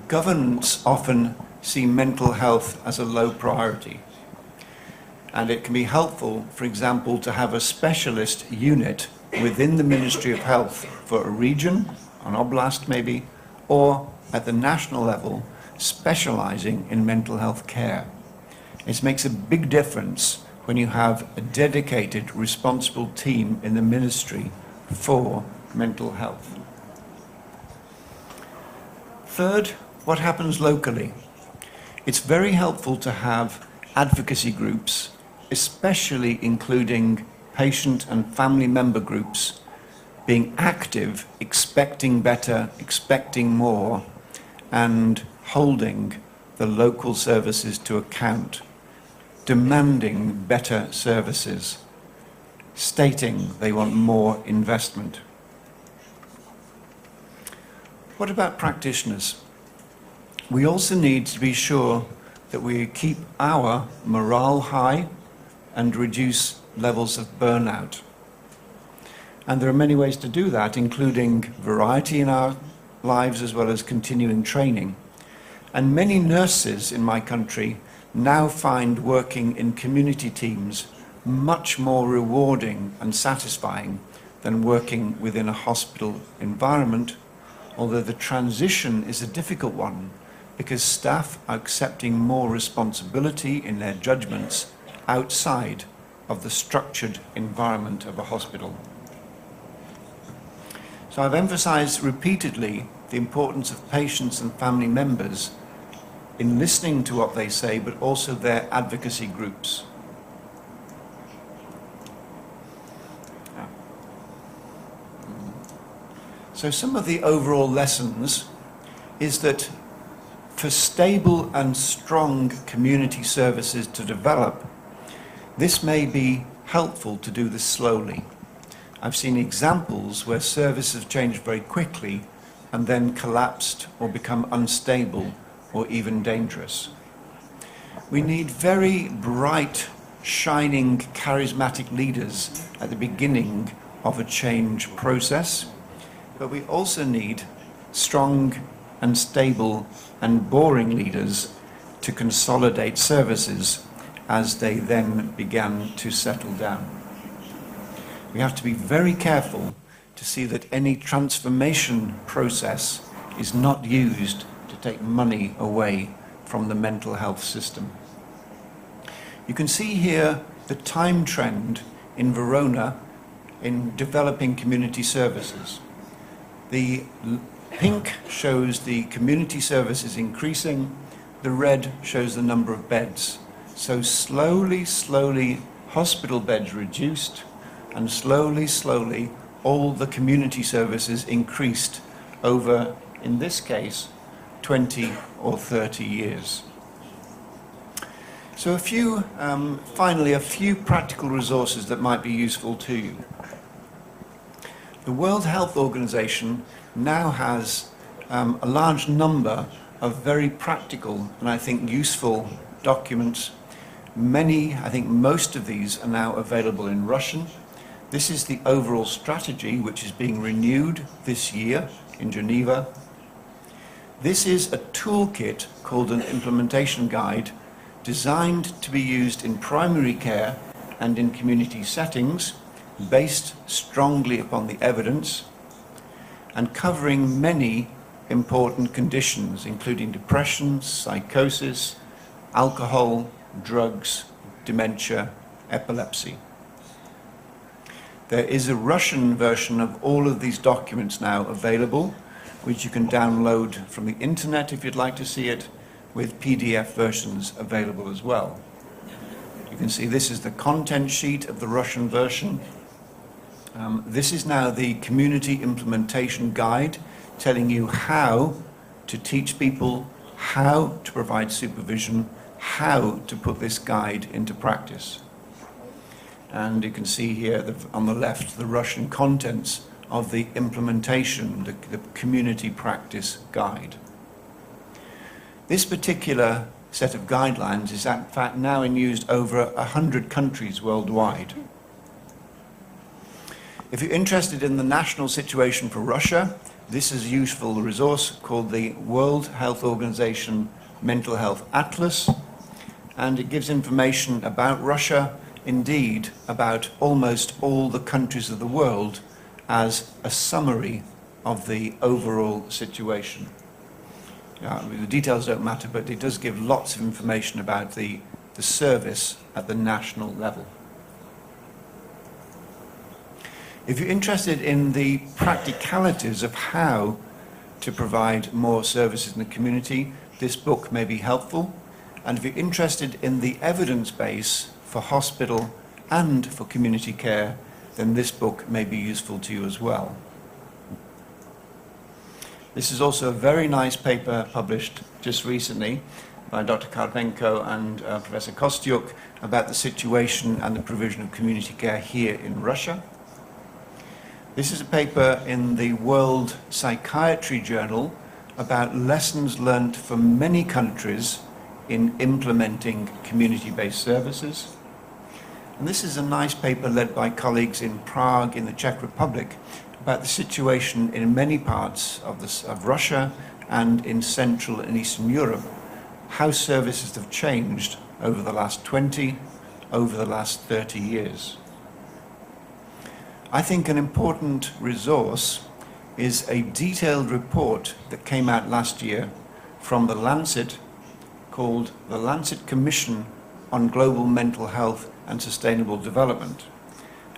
governments often see mental health as a low priority. And it can be helpful, for example, to have a specialist unit within the Ministry of Health for a region, an oblast maybe, or at the national level, specializing in mental health care. It makes a big difference when you have a dedicated, responsible team in the ministry for mental health. Third, what happens locally? It's very helpful to have advocacy groups, especially including patient and family member groups, being active, expecting better, expecting more, and holding the local services to account, demanding better services, stating they want more investment. What about practitioners? We also need to be sure that we keep our morale high and reduce levels of burnout. And there are many ways to do that, including variety in our lives as well as continuing training. And many nurses in my country now find working in community teams much more rewarding and satisfying than working within a hospital environment, although the transition is a difficult one because staff are accepting more responsibility in their judgments outside of the structured environment of a hospital. So I've emphasized repeatedly the importance of patients and family members in listening to what they say, but also their advocacy groups. So some of the overall lessons is that for stable and strong community services to develop, this may be helpful to do this slowly. I've seen examples where services have changed very quickly and then collapsed or become unstable or even dangerous. We need very bright, shining, charismatic leaders at the beginning of a change process, but we also need strong and stable and boring leaders to consolidate services as they then began to settle down. We have to be very careful to see that any transformation process is not used to take money away from the mental health system. You can see here the time trend in Verona in developing community services. The pink shows the community services increasing, the red shows the number of beds. So slowly, hospital beds reduced, and slowly, all the community services increased over, in this case, 20 or 30 years. So finally, a few practical resources that might be useful to you. The World Health Organization now has a large number of very practical and I think useful documents. I think most of these are now available in Russian. This is the overall strategy which is being renewed this year in Geneva. This is a toolkit called an implementation guide designed to be used in primary care and in community settings, based strongly upon the evidence and covering many important conditions, including depression, psychosis, alcohol, drugs, dementia, epilepsy. There is a Russian version of all of these documents now available, which you can download from the internet if you'd like to see it, with PDF versions available as well. You can see this is the content sheet of the Russian version. This is now the community implementation guide, telling you how to teach people, how to provide supervision, how to put this guide into practice. And you can see here on the left the Russian contents of the implementation, the community practice guide. This particular set of guidelines is in fact now in use over 100 countries worldwide. If you're interested in the national situation for Russia, this is a useful resource called the World Health Organization Mental Health Atlas, and it gives information about Russia, indeed about almost all the countries of the world, as a summary of the overall situation. The details don't matter, but it does give lots of information about the service at the national level. If you're interested in the practicalities of how to provide more services in the community, this book may be helpful. And if you're interested in the evidence base for hospital and for community care, then this book may be useful to you as well. This is also a very nice paper published just recently by Dr. Karpenko and Professor Kostyuk about the situation and the provision of community care here in Russia. This is a paper in the World Psychiatry Journal about lessons learned from many countries in implementing community-based services. And this is a nice paper led by colleagues in Prague in the Czech Republic about the situation in many parts of Russia and in Central and Eastern Europe, how services have changed over the last 20, over the last 30 years. I think an important resource is a detailed report that came out last year from the Lancet called the Lancet Commission on Global Mental Health and Sustainable Development.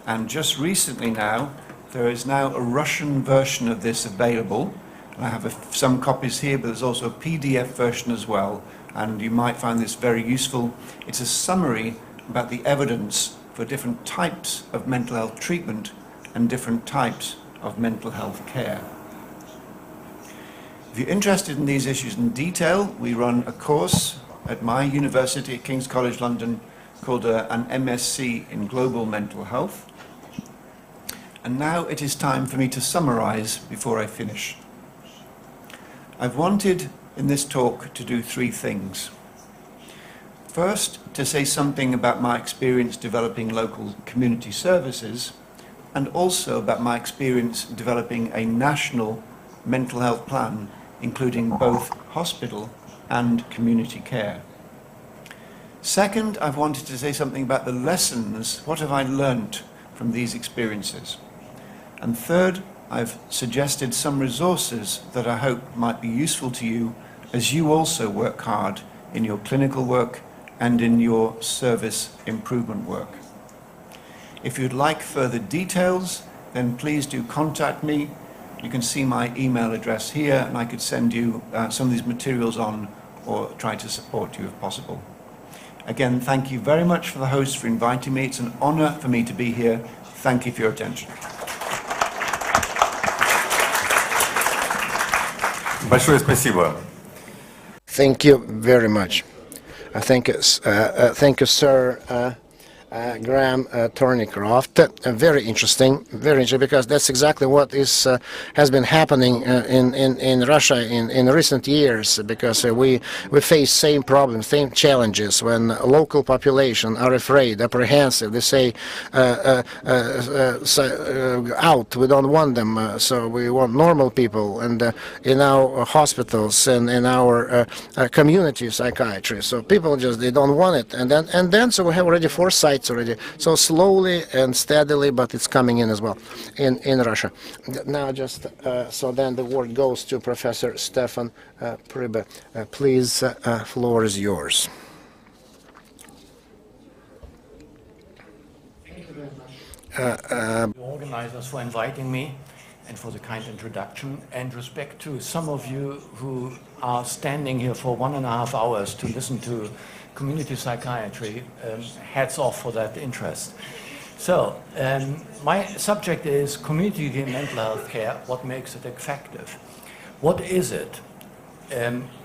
And just recently now, there is now a Russian version of this available. I have some copies here, but there's also a PDF version as well, and you might find this very useful. It's a summary about the evidence for different types of mental health treatment and different types of mental health care. If you're interested in these issues in detail, we run a course at my university at King's College London called an MSc in Global Mental Health. And now it is time for me to summarize before I finish. I've wanted in this talk to do three things. First, to say something about my experience developing local community services, and also about my experience developing a national mental health plan, including both hospital and community care. Second, I've wanted to say something about the lessons. What have I learnt from these experiences? And third, I've suggested some resources that I hope might be useful to you as you also work hard in your clinical work and in your service improvement work. If you'd like further details, then please do contact me. You can see my email address here, and I could send you some of these materials on or try to support you if possible. Again, thank you very much for the host for inviting me. It's an honor for me to be here. Thank you for your attention. Большое спасибо. Thank you very much. Thank you, Sir Graham Thornycroft. Very interesting, because that's exactly what has been happening in Russia in recent years, because we face same problems, same challenges. When local population are afraid, apprehensive, they say out, we don't want them, so we want normal people, and in our hospitals and in our community psychiatry, so people just, they don't want it, and then so we have already 4 sites already, so slowly and steadily, but it's coming in as well in Russia. Now just so then the word goes to Professor Stefan Priebe. Please, floor is yours. Thank you very much. The organizers for inviting me and for the kind introduction, and respect to some of you who are standing here for 1.5 hours to listen to community psychiatry. Hats off for that interest. So, my subject is community mental health care, what makes it effective? What is it?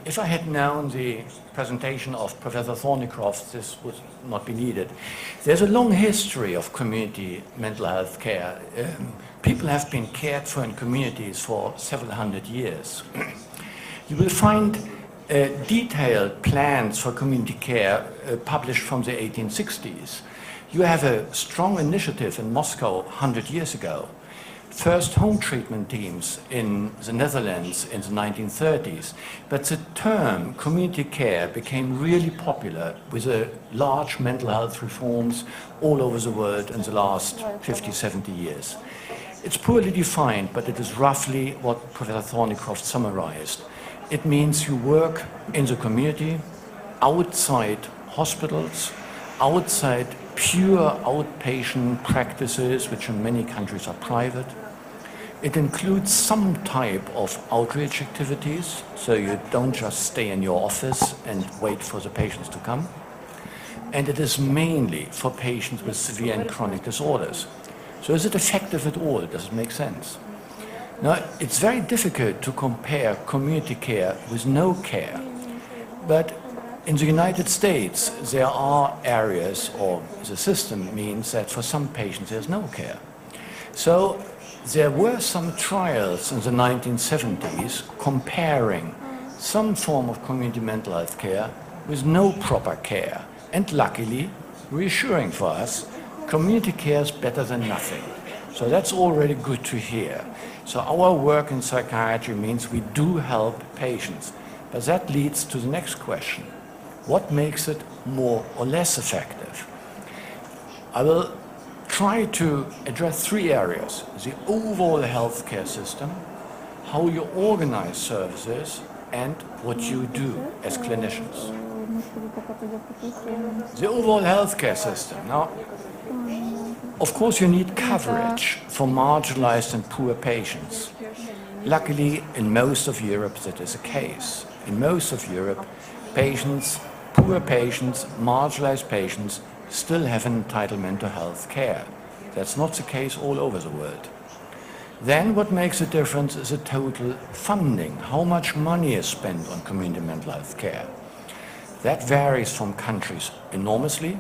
If I had known the presentation of Professor Thornycroft, this would not be needed. There's a long history of community mental health care. People have been cared for in communities for several hundred years. You will find detailed plans for community care published from the 1860s. You have a strong initiative in Moscow 100 years ago. First home treatment teams in the Netherlands in the 1930s. But the term community care became really popular with large mental health reforms all over the world in the last 50, 70 years. It's poorly defined, but it is roughly what Professor Thornycroft summarized. It means you work in the community, outside hospitals, outside pure outpatient practices, which in many countries are private. It includes some type of outreach activities, so you don't just stay in your office and wait for the patients to come. And it is mainly for patients with severe and chronic disorders. So is it effective at all? Does it make sense? Now, it's very difficult to compare community care with no care. But in the United States, there are areas, or the system means that for some patients there's no care. So there were some trials in the 1970s comparing some form of community mental health care with no proper care. And luckily, reassuring for us, community care is better than nothing. So that's already good to hear. So our work in psychiatry means we do help patients. But that leads to the next question. What makes it more or less effective? I will try to address 3 areas: the overall healthcare system, how you organize services, and what you do as clinicians. The overall healthcare system. Now, of course, you need coverage for marginalized and poor patients. Luckily, in most of Europe, that is the case. In most of Europe, patients, poor patients, marginalized patients, still have an entitlement to health care. That's not the case all over the world. Then what makes a difference is the total funding. How much money is spent on community mental health care? That varies from countries enormously.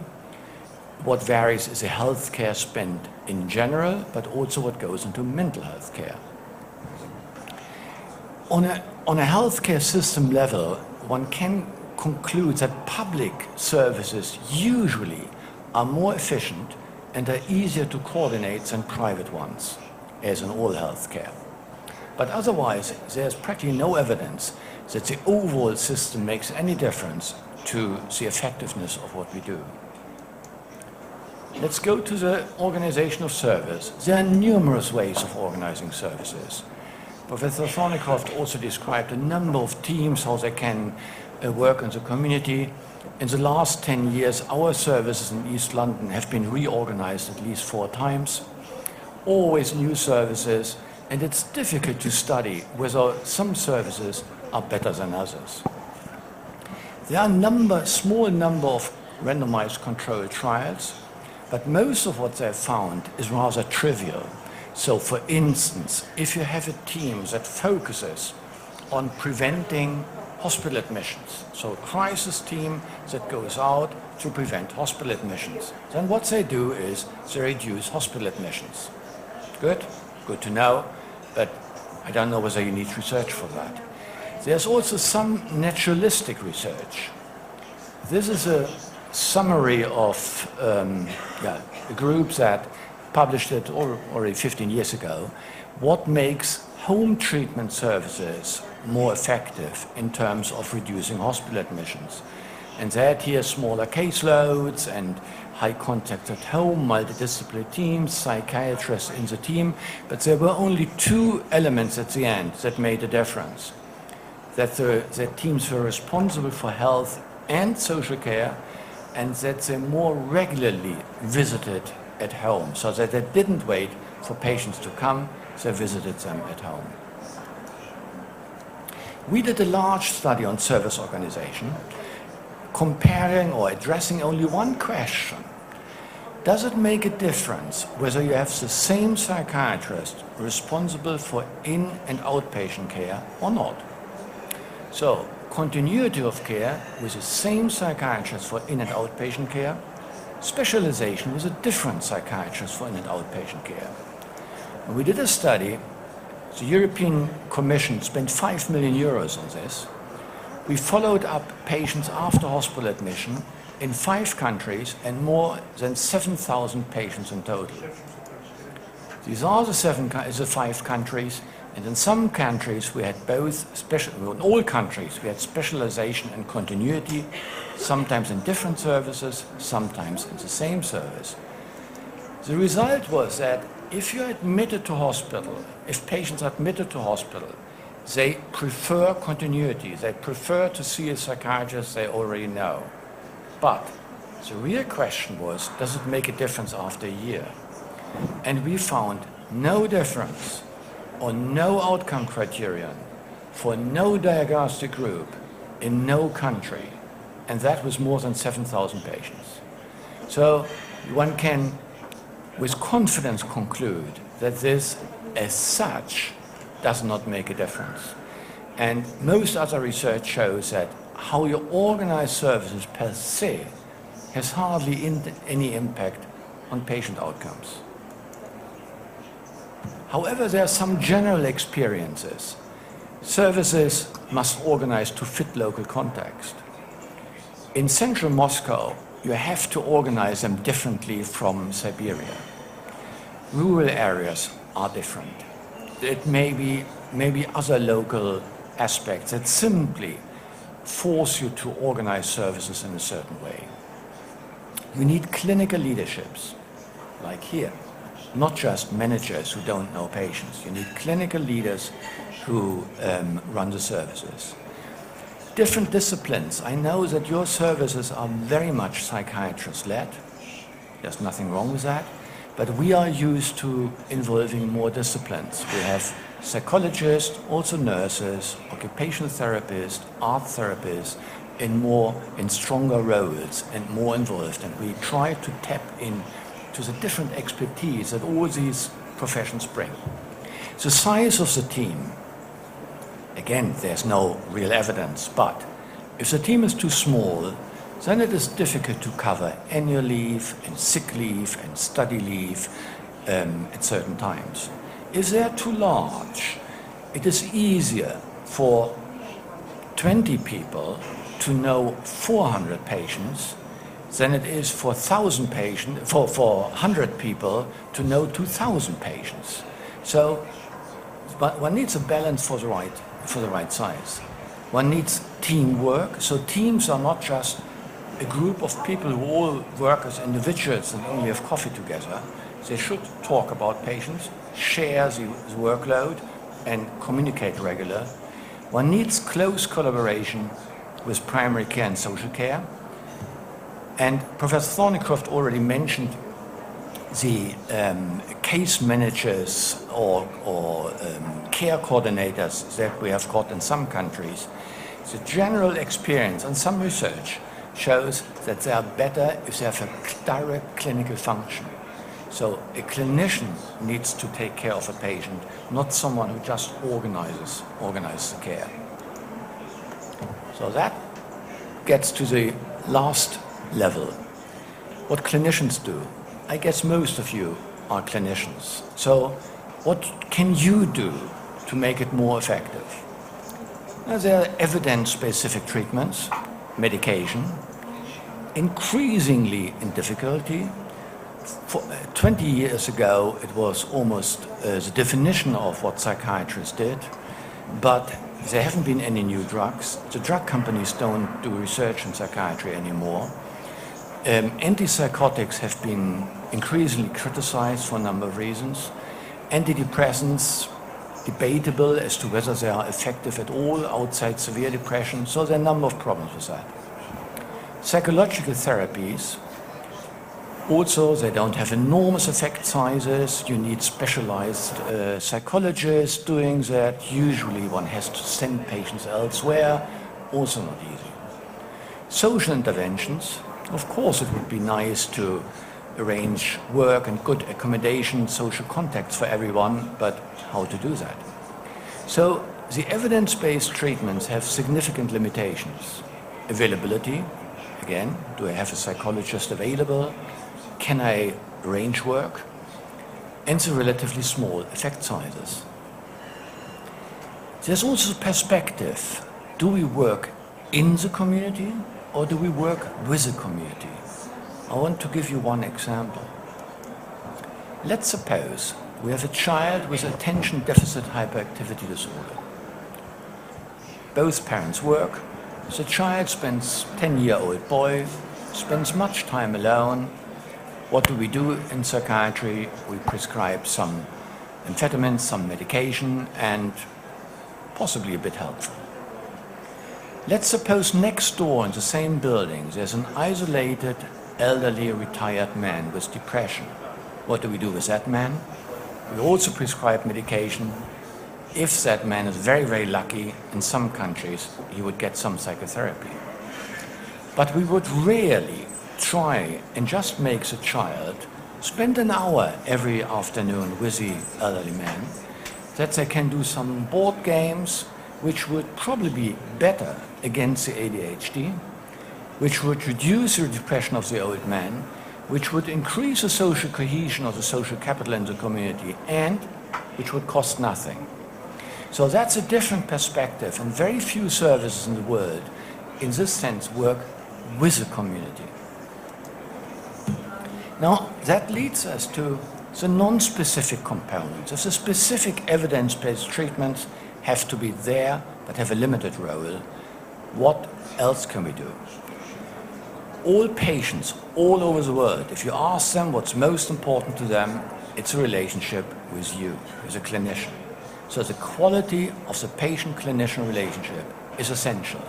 What varies is the health care spent in general, but also what goes into mental health care. On a healthcare system level, one can conclude that public services usually are more efficient and are easier to coordinate than private ones, as in all healthcare. But otherwise, there's practically no evidence that the overall system makes any difference to the effectiveness of what we do. Let's go to the organization of service. There are numerous ways of organizing services. Professor Thornycroft also described a number of teams, how they can work in the community. In the last 10 years, our services in East London have been reorganized at least 4 times. Always new services, and it's difficult to study whether some services are better than others. There are a small number of randomized controlled trials, but most of what they've found is rather trivial. So for instance, if you have a team that focuses on preventing hospital admissions, so a crisis team that goes out to prevent hospital admissions, then what they do is they reduce hospital admissions. Good to know, but I don't know whether you need research for that. There's also some naturalistic research. This is a summary of a group that published it already 15 years ago. What makes home treatment services more effective in terms of reducing hospital admissions? And that here smaller caseloads and high contact at home, multidisciplinary teams, psychiatrists in the team, but there were only 2 elements at the end that made a difference. That the teams were responsible for health and social care, and that they more regularly visited at home, so that they didn't wait for patients to come, they visited them at home. We did a large study on service organization, comparing or addressing only one question. Does it make a difference whether you have the same psychiatrist responsible for in- and outpatient care or not? So, continuity of care with the same psychiatrist for in- and outpatient care, specialization with a different psychiatrist for in- and outpatient care. When we did a study, the European Commission spent 5 million euros on this. We followed up patients after hospital admission in 5 countries and more than 7,000 patients in total. These are the 5 countries, and in some countries we had both in all countries we had specialization and continuity, sometimes in different services, sometimes in the same service. The result was that if you're admitted to hospital, if patients are admitted to hospital, they prefer continuity. They prefer to see a psychiatrist they already know. But the real question was, does it make a difference after a year? And we found no difference or no outcome criterion for no diagnostic group in no country. And that was more than 7,000 patients. So one can with confidence conclude that this as such does not make a difference. And most other research shows that how you organize services per se has hardly any impact on patient outcomes. However, there are some general experiences. Services must organize to fit local context. In central Moscow, you have to organize them differently from Siberia. Rural areas are different. It may be other local aspects that simply force you to organize services in a certain way. You need clinical leaderships, like here, not just managers who don't know patients. You need clinical leaders who run the services. Different disciplines. I know that your services are very much psychiatrist-led. There's nothing wrong with that. But we are used to involving more disciplines. We have psychologists, also nurses, occupational therapists, art therapists, in stronger roles and more involved. And we try to tap into the different expertise that all these professions bring. The size of the team, again, there's no real evidence, but if the team is too small, then it is difficult to cover annual leave and sick leave and study leave at certain times. If they are too large, it is easier for 20 people to know 400 patients than it is for 1,000 patients, for 100 people to know 2,000 patients. So one needs a balance for the right size. One needs teamwork. So teams are not just a group of people who all work as individuals and only have coffee together. They should talk about patients, share the workload, and communicate regular. One needs close collaboration with primary care and social care. And Professor Thornycroft already mentioned the case managers or care coordinators that we have got in some countries. The general experience and some research shows that they are better if they have a direct clinical function. So a clinician needs to take care of a patient, not someone who just organizes the care. So that gets to the last level. What clinicians do. I guess most of you are clinicians. So what can you do to make it more effective? Now, there are evidence-specific treatments, medication, increasingly in difficulty. 20 years ago, it was almost the definition of what psychiatrists did, but there haven't been any new drugs. The drug companies don't do research in psychiatry anymore. Antipsychotics have been increasingly criticized for a number of reasons. Antidepressants, debatable as to whether they are effective at all outside severe depression, so there are a number of problems with that. Psychological therapies, also, they don't have enormous effect sizes. You need specialized psychologists doing that. Usually one has to send patients elsewhere. Also not easy. Social interventions. Of course, it would be nice to arrange work and good accommodation, social contacts for everyone, but how to do that? So the evidence-based treatments have significant limitations. Availability. Again, do I have a psychologist available? Can I arrange work? And the relatively small effect sizes. There's also perspective. Do we work in the community or do we work with the community? I want to give you one example. Let's suppose we have a child with attention deficit hyperactivity disorder. Both parents work. The child spends, 10-year-old boy, spends much time alone. What do we do in psychiatry? We prescribe some amphetamines, some medication, and possibly a bit helpful. Let's suppose next door in the same building there's an isolated, elderly, retired man with depression. What do we do with that man? We also prescribe medication. If that man is very, very lucky, in some countries, he would get some psychotherapy. But we would rarely try and just make the child spend an hour every afternoon with the elderly man, that they can do some board games, which would probably be better against the ADHD, which would reduce the depression of the old man, which would increase the social cohesion of the social capital in the community, and which would cost nothing. So that's a different perspective, and very few services in the world, in this sense, work with the community. Now, that leads us to the non-specific components. If the specific evidence-based treatments have to be there, but have a limited role, what else can we do? All patients all over the world, if you ask them what's most important to them, it's a relationship with you, as a clinician. So the quality of the patient-clinician relationship is essential.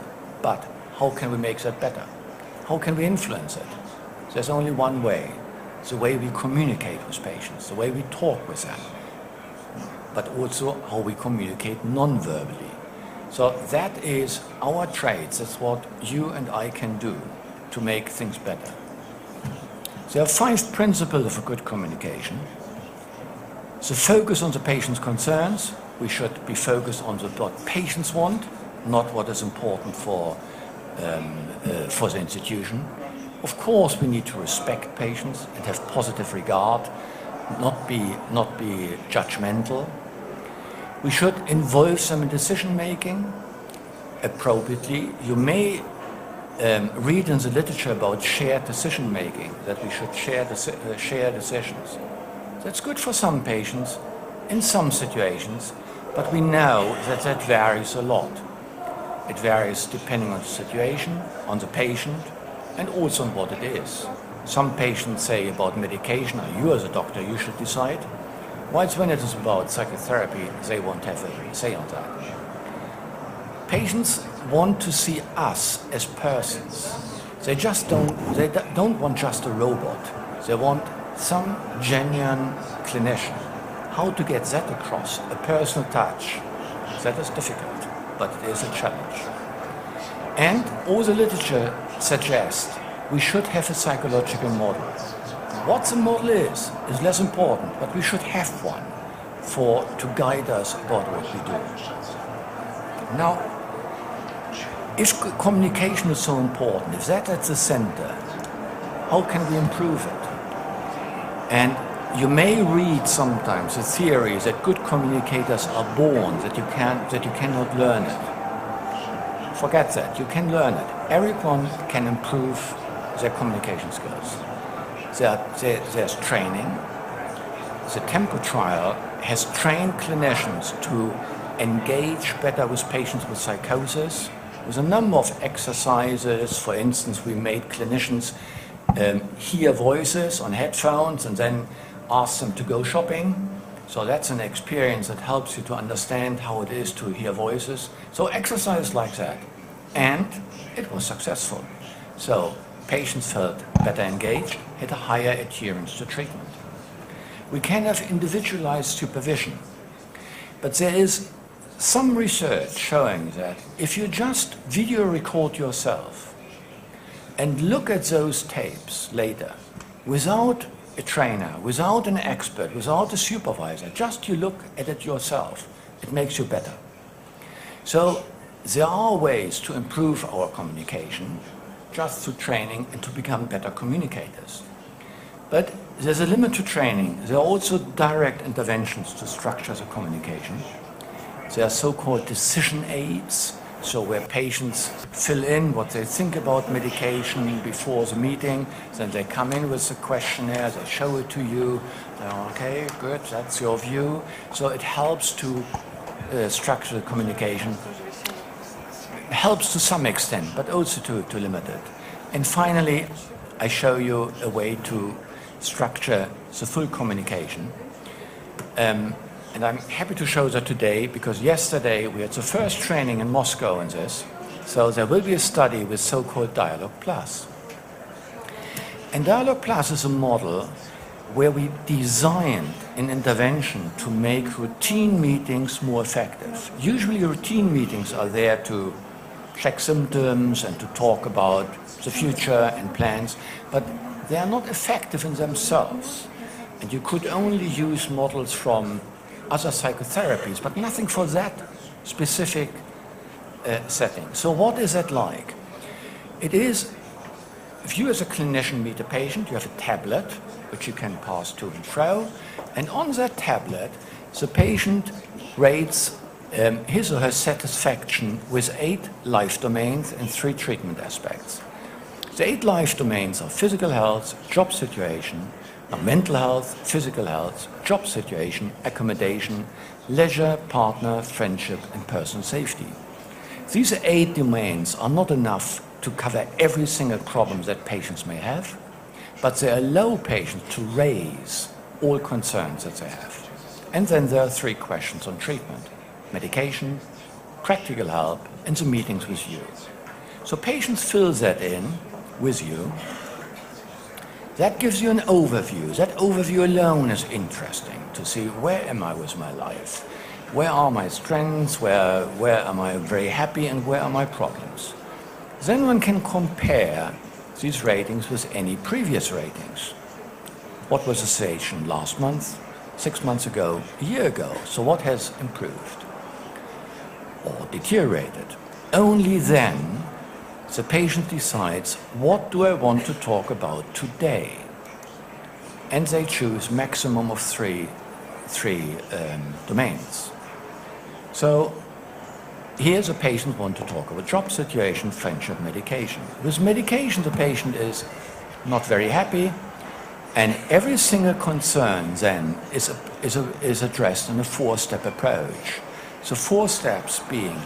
But how can we make that better? How can we influence it? There's only one way. It's the way we communicate with patients, the way we talk with them, but also how we communicate non-verbally. So that is our traits. That's what you and I can do to make things better. There are 5 principles of a good communication. So focus on the patient's concerns. We should be focused on what patients want, not what is important for the institution. Of course, we need to respect patients and have positive regard, not be judgmental. We should involve them in decision-making appropriately. You may read in the literature about shared decision-making, that we should share decisions. That's good for some patients in some situations, but we know that that varies a lot. It varies depending on the situation, on the patient, and also on what it is. Some patients say about medication, or you as a doctor, you should decide. Whilst when it is about psychotherapy, they won't have a say on that. Patients want to see us as persons. They don't want just a robot. They want some genuine clinician. How to get that across, a personal touch, that is difficult, but it is a challenge. And all the literature suggests we should have a psychological model. What the model is less important, but we should have one to guide us about what we do. Now, if communication is so important, if that's at the center, how can we improve it? And you may read sometimes the theory that good communicators are born, that you cannot learn it. Forget that, you can learn it. Everyone can improve their communication skills. There's training. The Tempo trial has trained clinicians to engage better with patients with psychosis, with a number of exercises. For instance, we made clinicians hear voices on headphones and then ask them to go shopping. So that's an experience that helps you to understand how it is to hear voices. So exercise like that. And it was successful. So patients felt better engaged, had a higher adherence to treatment. We can have individualized supervision, but there is some research showing that if you just video record yourself and look at those tapes later, without a trainer, without an expert, without a supervisor, just you look at it yourself, it makes you better. So there are ways to improve our communication just through training and to become better communicators. But there's a limit to training. There are also direct interventions to structure the communication. There are so-called decision aids, so where patients fill in what they think about medication before the meeting, then they come in with a questionnaire, they show it to you, okay, good, that's your view. So it helps to structure the communication. Helps to some extent, but also to limit it. And finally, I show you a way to structure the full communication. And I'm happy to show that today because yesterday we had the first training in Moscow on this. So there will be a study with so-called Dialogue Plus. And Dialogue Plus is a model where we designed an intervention to make routine meetings more effective. Usually routine meetings are there to check symptoms and to talk about the future and plans, but they are not effective in themselves. And you could only use models from other psychotherapies, but nothing for that specific setting. So what is that like? It is, if you as a clinician meet a patient, you have a tablet which you can pass to and fro, and on that tablet the patient rates his or her satisfaction with 8 life domains and 3 treatment aspects. The 8 life domains are physical health, job situation, mental health, physical health, job situation, accommodation, leisure, partner, friendship, and personal safety. These 8 domains are not enough to cover every single problem that patients may have, but they allow patients to raise all concerns that they have. And then there are 3 questions on treatment: medication, practical help, and the meetings with you. So patients fill that in with you. That gives you an overview. That overview alone is interesting to see where am I with my life? Where are my strengths? Where am I very happy and where are my problems? Then one can compare these ratings with any previous ratings. What was the situation last month, 6 months ago, a year ago? So what has improved or deteriorated? Only then the patient decides, what do I want to talk about today? And they choose maximum of three domains. So here's a patient want to talk about job situation, friendship, medication. With medication, the patient is not very happy, and every single concern then is addressed in a 4-step approach. So 4 steps being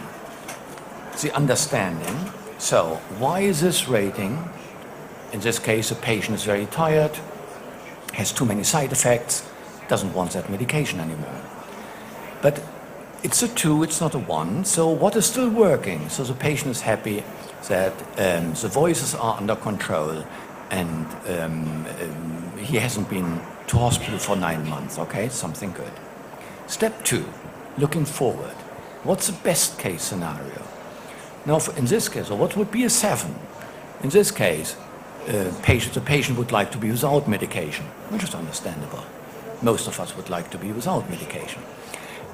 the understanding. So why is this rating? In this case, a patient is very tired, has too many side effects, doesn't want that medication anymore. But it's a 2, it's not a 1, so what is still working? So the patient is happy that the voices are under control and he hasn't been to hospital for 9 months, okay, something good. Step 2, looking forward. What's the best case scenario? Now, in this case, or what would be a 7? In this case, the patient would like to be without medication, which is understandable. Most of us would like to be without medication.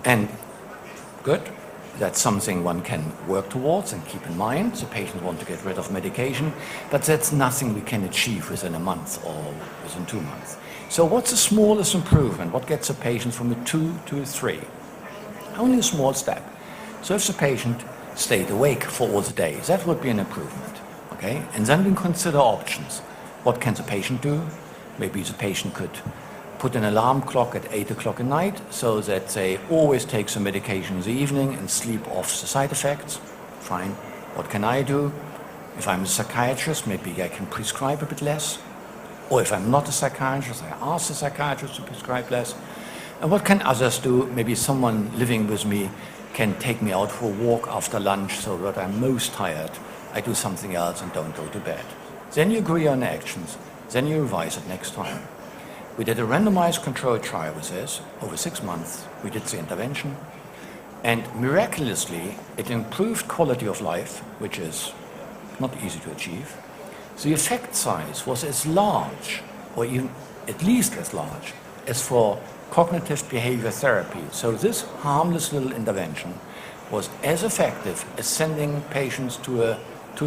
And good, that's something one can work towards and keep in mind. The patient wants to get rid of medication, but that's nothing we can achieve within a month or within 2 months. So what's the smallest improvement? What gets a patient from a 2 to a 3? Only a small step. So if the patient stayed awake for all the days, that would be an improvement. Okay? And then we consider options. What can the patient do? Maybe the patient could put an alarm clock at 8 o'clock at night so that they always take some medication in the evening and sleep off the side effects. Fine. What can I do? If I'm a psychiatrist, maybe I can prescribe a bit less. Or if I'm not a psychiatrist, I ask the psychiatrist to prescribe less. And what can others do? Maybe someone living with me can take me out for a walk after lunch so that I'm most tired. I do something else and don't go to bed. Then you agree on actions. Then you revise it next time. We did a randomized controlled trial with this over 6 months. We did the intervention. And miraculously, it improved quality of life, which is not easy to achieve. The effect size was as large, or even at least as large, as for cognitive behavior therapy. So this harmless little intervention was as effective as sending patients to a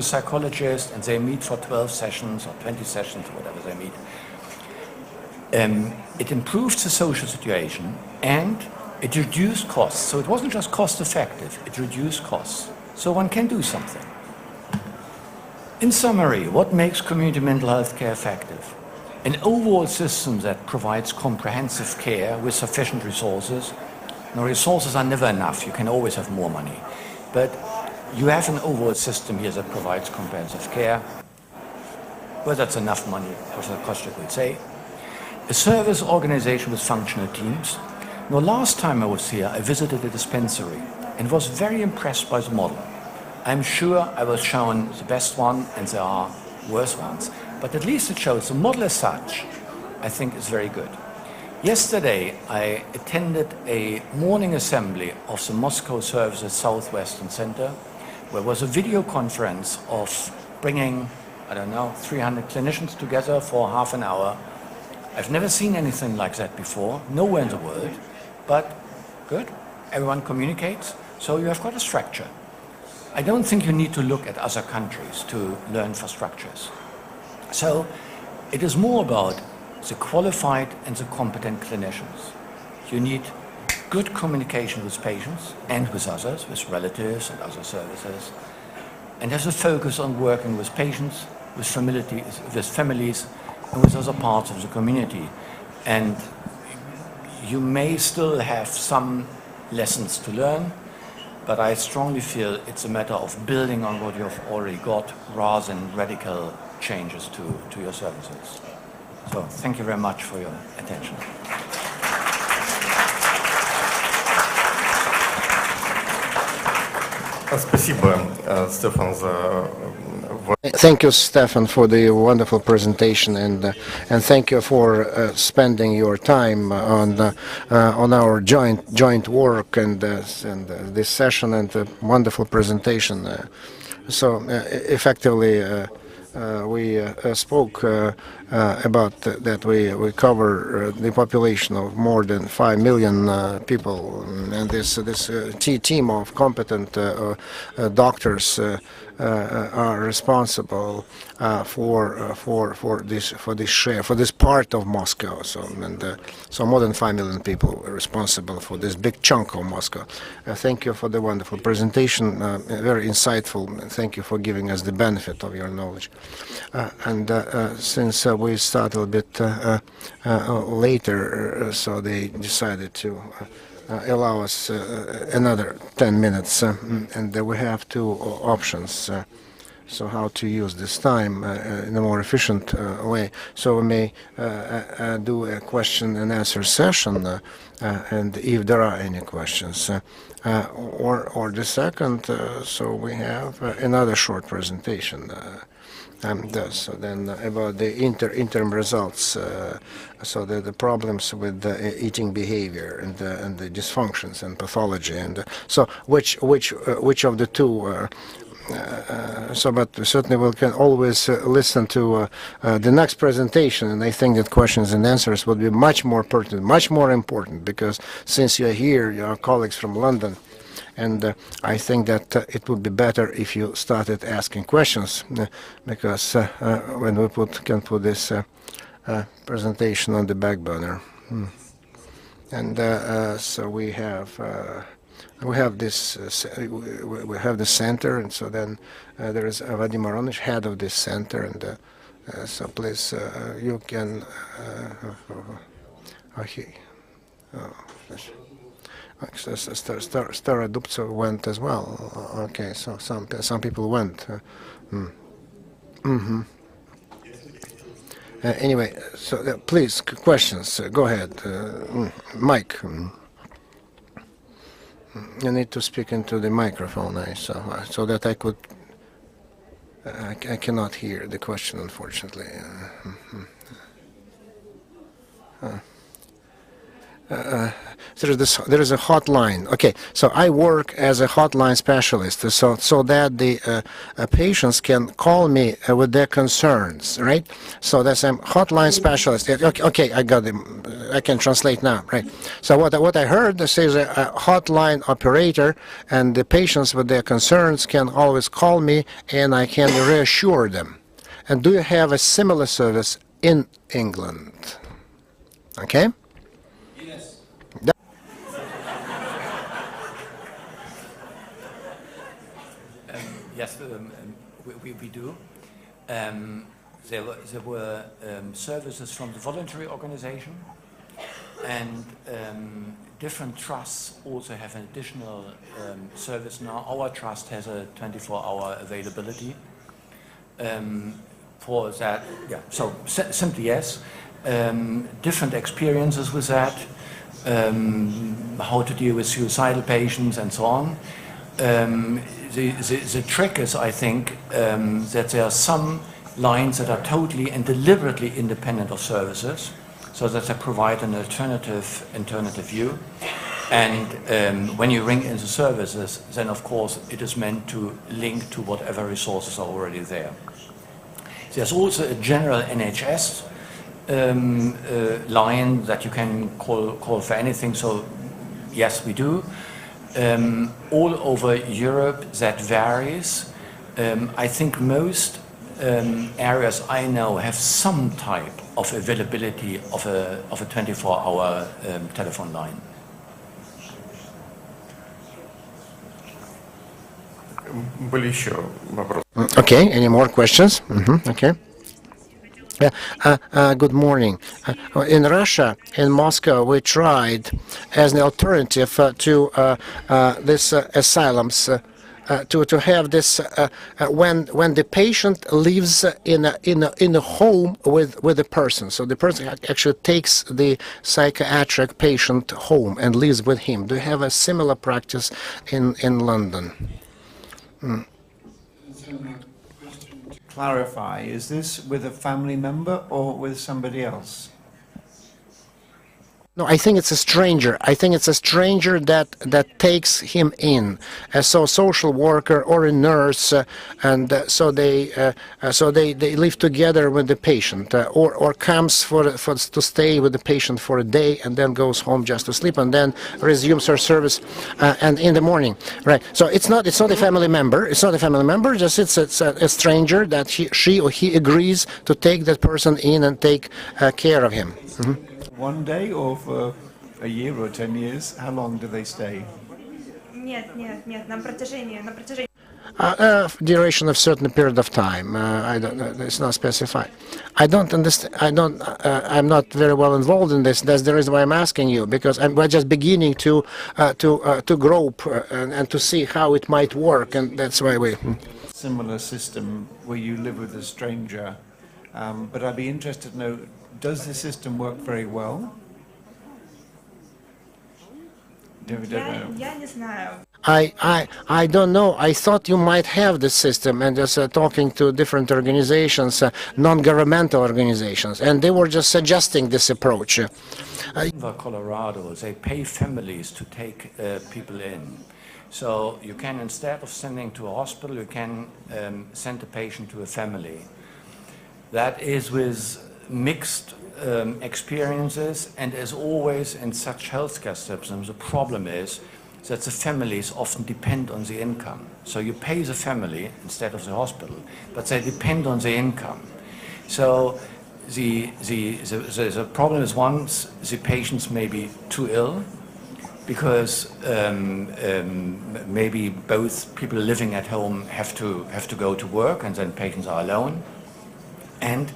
psychologist and they meet for 12 sessions or 20 sessions, or whatever they meet. It improved the social situation and it reduced costs. So it wasn't just cost effective, it reduced costs. So one can do something. In summary, what makes community mental health care effective? An overall system that provides comprehensive care with sufficient resources. Now, resources are never enough, you can always have more money. But you have an overall system here that provides comprehensive care. Whether that's enough money, Kostrek would say. A service organization with functional teams. Now, last time I was here, I visited a dispensary and was very impressed by the model. I'm sure I was shown the best one, and there are worse ones, but at least it shows the model as such, I think, is very good. Yesterday, I attended a morning assembly of the Moscow Services Southwestern Center, where was a video conference of bringing, 300 clinicians together for half an hour. I've never seen anything like that before, nowhere in the world, but good, everyone communicates, so you have got a structure. I don't think you need to look at other countries to learn for structures. So it is more about the qualified and the competent clinicians. You need good communication with patients and with others, with relatives and other services. And there's a focus on working with patients, with families, and with other parts of the community. And you may still have some lessons to learn, but I strongly feel it's a matter of building on what you've already got rather than radical changes to your services. So thank you very much for your attention. Спасибо, Стефан, за... Thank you, Stefan, for the wonderful presentation, and thank you for spending your time on our joint work and this session and wonderful presentation. So effectively, we spoke about that we cover the population of more than 5 million people, and this team of competent doctors are responsible for this part of Moscow. So more than 5 million people are responsible for this big chunk of Moscow. Thank you for the wonderful presentation, very insightful. Thank you for giving us the benefit of your knowledge. And since we start a little bit later, so they decided to allow us another 10 minutes, and we have two options. So how to use this time in a more efficient way. So we may do a question and answer session, and if there are any questions. Or the second, so we have another short presentation. So then about the interim results, so the problems with the eating behavior and the dysfunctions and pathology, and so which of the two. But certainly we can always listen to the next presentation, and I think that questions and answers would be much more pertinent, much more important, because since you're here, you are colleagues from London, and I think that it would be better if you started asking questions, because when we can put this presentation on the back burner. And so we have this we have the center, and so then there is Vadim Aronovich, head of this center, and so please you can Stara Dubtsov went as well. Okay, so some people went. Anyway, so please, questions. Go ahead, Mike. You need to speak into the microphone, so that I could. I cannot hear the question, unfortunately. There is a hotline. Okay, so I work as a hotline specialist, so that the patients can call me with their concerns, right? So that's a hotline specialist. Okay, I got them. I can translate now, right? So what I heard, this is a hotline operator, and the patients with their concerns can always call me, and I can reassure them. And do you have a similar service in England? Okay. Yes, we do. There were services from the voluntary organization, and different trusts also have an additional service now. Our trust has a 24-hour availability for that. Yeah, so simply yes. Different experiences with that, how to deal with suicidal patients and so on. The trick is, I think, that there are some lines that are totally and deliberately independent of services, so that they provide an alternative view. And when you ring into services, then of course it is meant to link to whatever resources are already there. There's also a general NHS line that you can call for anything. So yes, we do. All over Europe that varies. I think most areas I know have some type of availability of a 24-hour telephone line. Okay, any more questions? Okay. Good morning. In Russia, in Moscow, we tried as an alternative to this asylums to have this when the patient lives in a home with the person. So the person actually takes the psychiatric patient home and lives with him. Do you have a similar practice in London? Clarify, is this with a family member or with somebody else? No, I think it's a stranger. I think it's a stranger that takes him in, so a social worker or a nurse, and so they live together with the patient, or comes to stay with the patient for a day and then goes home just to sleep and then resumes her service and in the morning, right? So it's not a family member. It's not a family member. Just it's a stranger that she or he agrees to take that person in and take care of him. One day or for a year or 10 years? How long do they stay? Duration of certain period of time. I don't. It's not specified. I don't understand. I'm not very well involved in this. That's the reason why I'm asking you, because we're just beginning to grope and to see how it might work, and that's why we. Similar system where you live with a stranger, but I'd be interested to know, does the system work very well? Я не знаю. I don't know. I thought you might have the system, and just talking to different organizations, non-governmental organizations, and they were just suggesting this approach. In Colorado, they pay families to take people in. So you can, instead of sending to a hospital, you can send a patient to a family. That is with mixed experiences, and as always in such healthcare systems, the problem is that the families often depend on the income. So you pay the family instead of the hospital, but they depend on the income. So the problem is, once the patients may be too ill, because maybe both people living at home have to go to work, and then patients are alone. And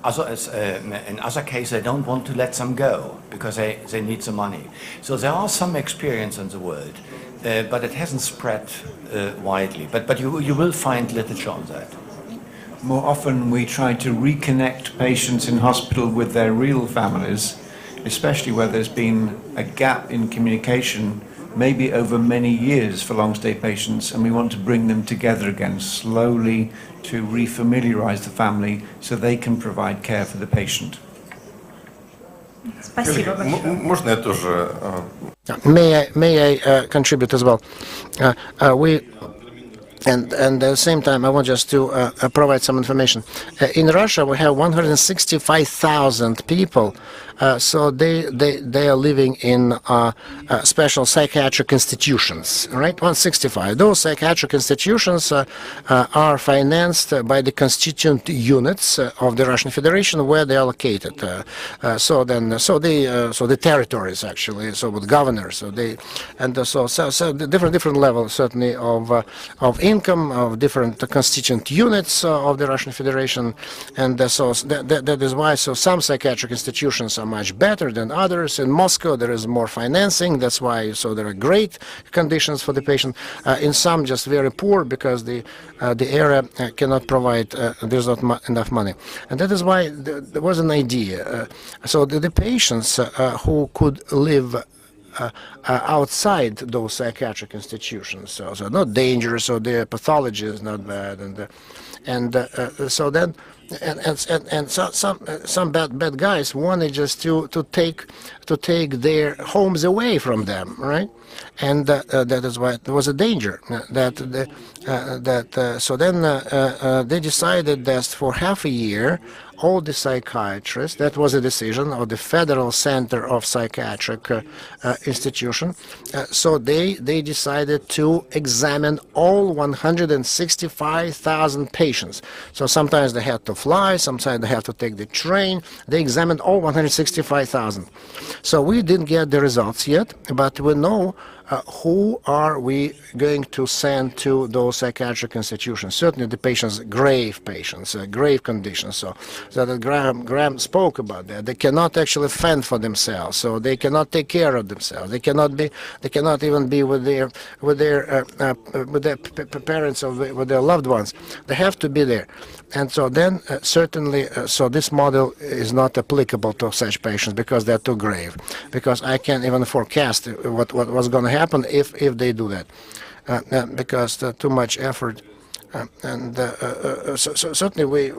in other cases, they don't want to let them go because they need the money. So there are some experience in the world, but it hasn't spread widely. But you will find literature on that. More often we try to reconnect patients in hospital with their real families, especially where there's been a gap in communication, maybe over many years for long-stay patients, and we want to bring them together again slowly to refamiliarize the family so they can provide care for the patient. Спасибо большое. Можно я тоже? May I contribute as well? And at the same time, I want just to provide some information. In Russia, we have 165,000 people. So they are living in special psychiatric institutions, right? 165. Those psychiatric institutions are financed by the constituent units of the Russian Federation, where they are located. So the territories actually. So with governors. So the different levels certainly of income of different constituent units of the Russian Federation, and so that is why some psychiatric institutions are much better than others. In Moscow there is more financing, that's why there are great conditions for the patient. In some just very poor, because the area cannot provide, there's not enough money, and that is why there was an idea. So the patients who could live outside those psychiatric institutions, so not dangerous, so their pathology is not bad, and so then some bad guys wanted just to take their homes away from them, right? And that is why there was a danger so then they decided that for half a year all the psychiatrists, that was a decision of the Federal Center of Psychiatric Institution, so they decided to examine all 165,000 patients. So sometimes they had to fly, sometimes they had to take the train. They examined all 165,000. So we didn't get the results yet, but we know who are we going to send to those psychiatric institutions. Certainly the patients, grave conditions. So that Graham spoke about that. They cannot actually fend for themselves, so they cannot take care of themselves. They cannot even be with their parents or with their loved ones. They have to be there. And so then certainly, so this model is not applicable to such patients because they're too grave. Because I can't even forecast what was going to happen if they do that, because too much effort. So certainly we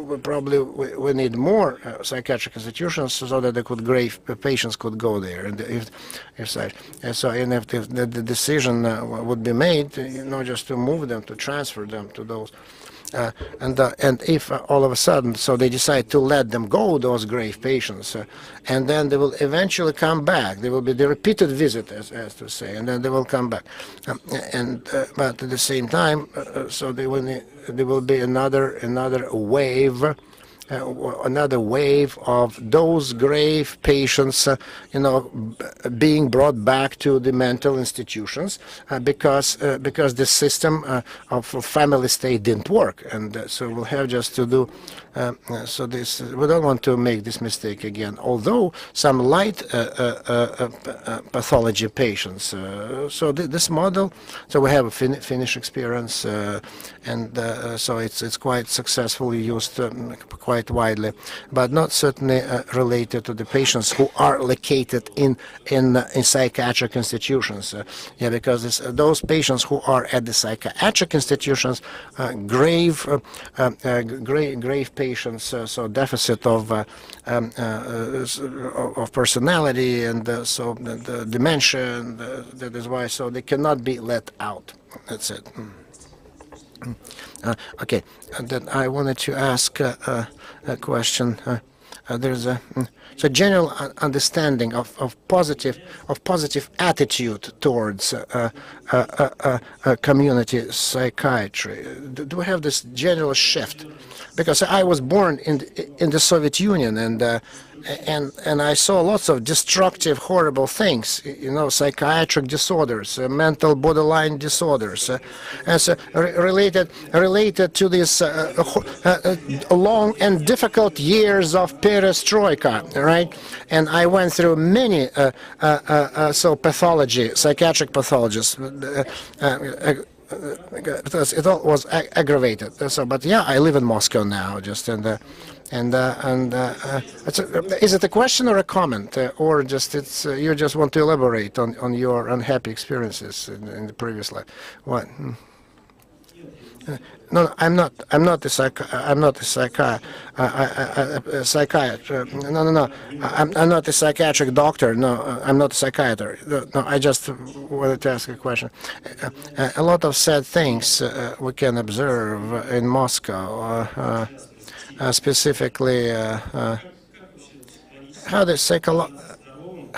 need more psychiatric institutions so that the patients could go there, and if the decision would be made, just to move them, to transfer them to those. And if all of a sudden, so they decide to let them go, those grave patients, and then they will eventually come back. There will be the repeated visit, as to say, and then they will come back. But at the same time, so there will be another wave another wave of those grave patients, being brought back to the mental institutions because the system of family state didn't work, and so we'll have just to do. So this, we don't want to make this mistake again. Although some light pathology patients, so this model, so we have a Finnish experience, and so it's quite successfully used quite widely, but not certainly related to the patients who are located in psychiatric institutions. Because those patients who are at the psychiatric institutions, grave patients, so deficit of personality, and so the dementia, and that is why, so they cannot be let out. That's it. Okay, and then I wanted to ask a question. There's a general understanding of positive attitude towards community psychiatry. Do we have this general shift? Because I was born in the Soviet Union, and I saw lots of destructive, horrible things. Psychiatric disorders, mental borderline disorders, and so related to these long and difficult years of perestroika, right? And I went through many psychiatric pathologies. Because it all was aggravated. So, but yeah, I live in Moscow now. Just is it a question or a comment, or just you just want to elaborate on your unhappy experiences in the previous life? What? No, I'm not a psychiatrist. No. I'm not a psychiatric doctor. No, I'm not a psychiatrist. No, I just wanted to ask a question. A lot of sad things we can observe in Moscow, specifically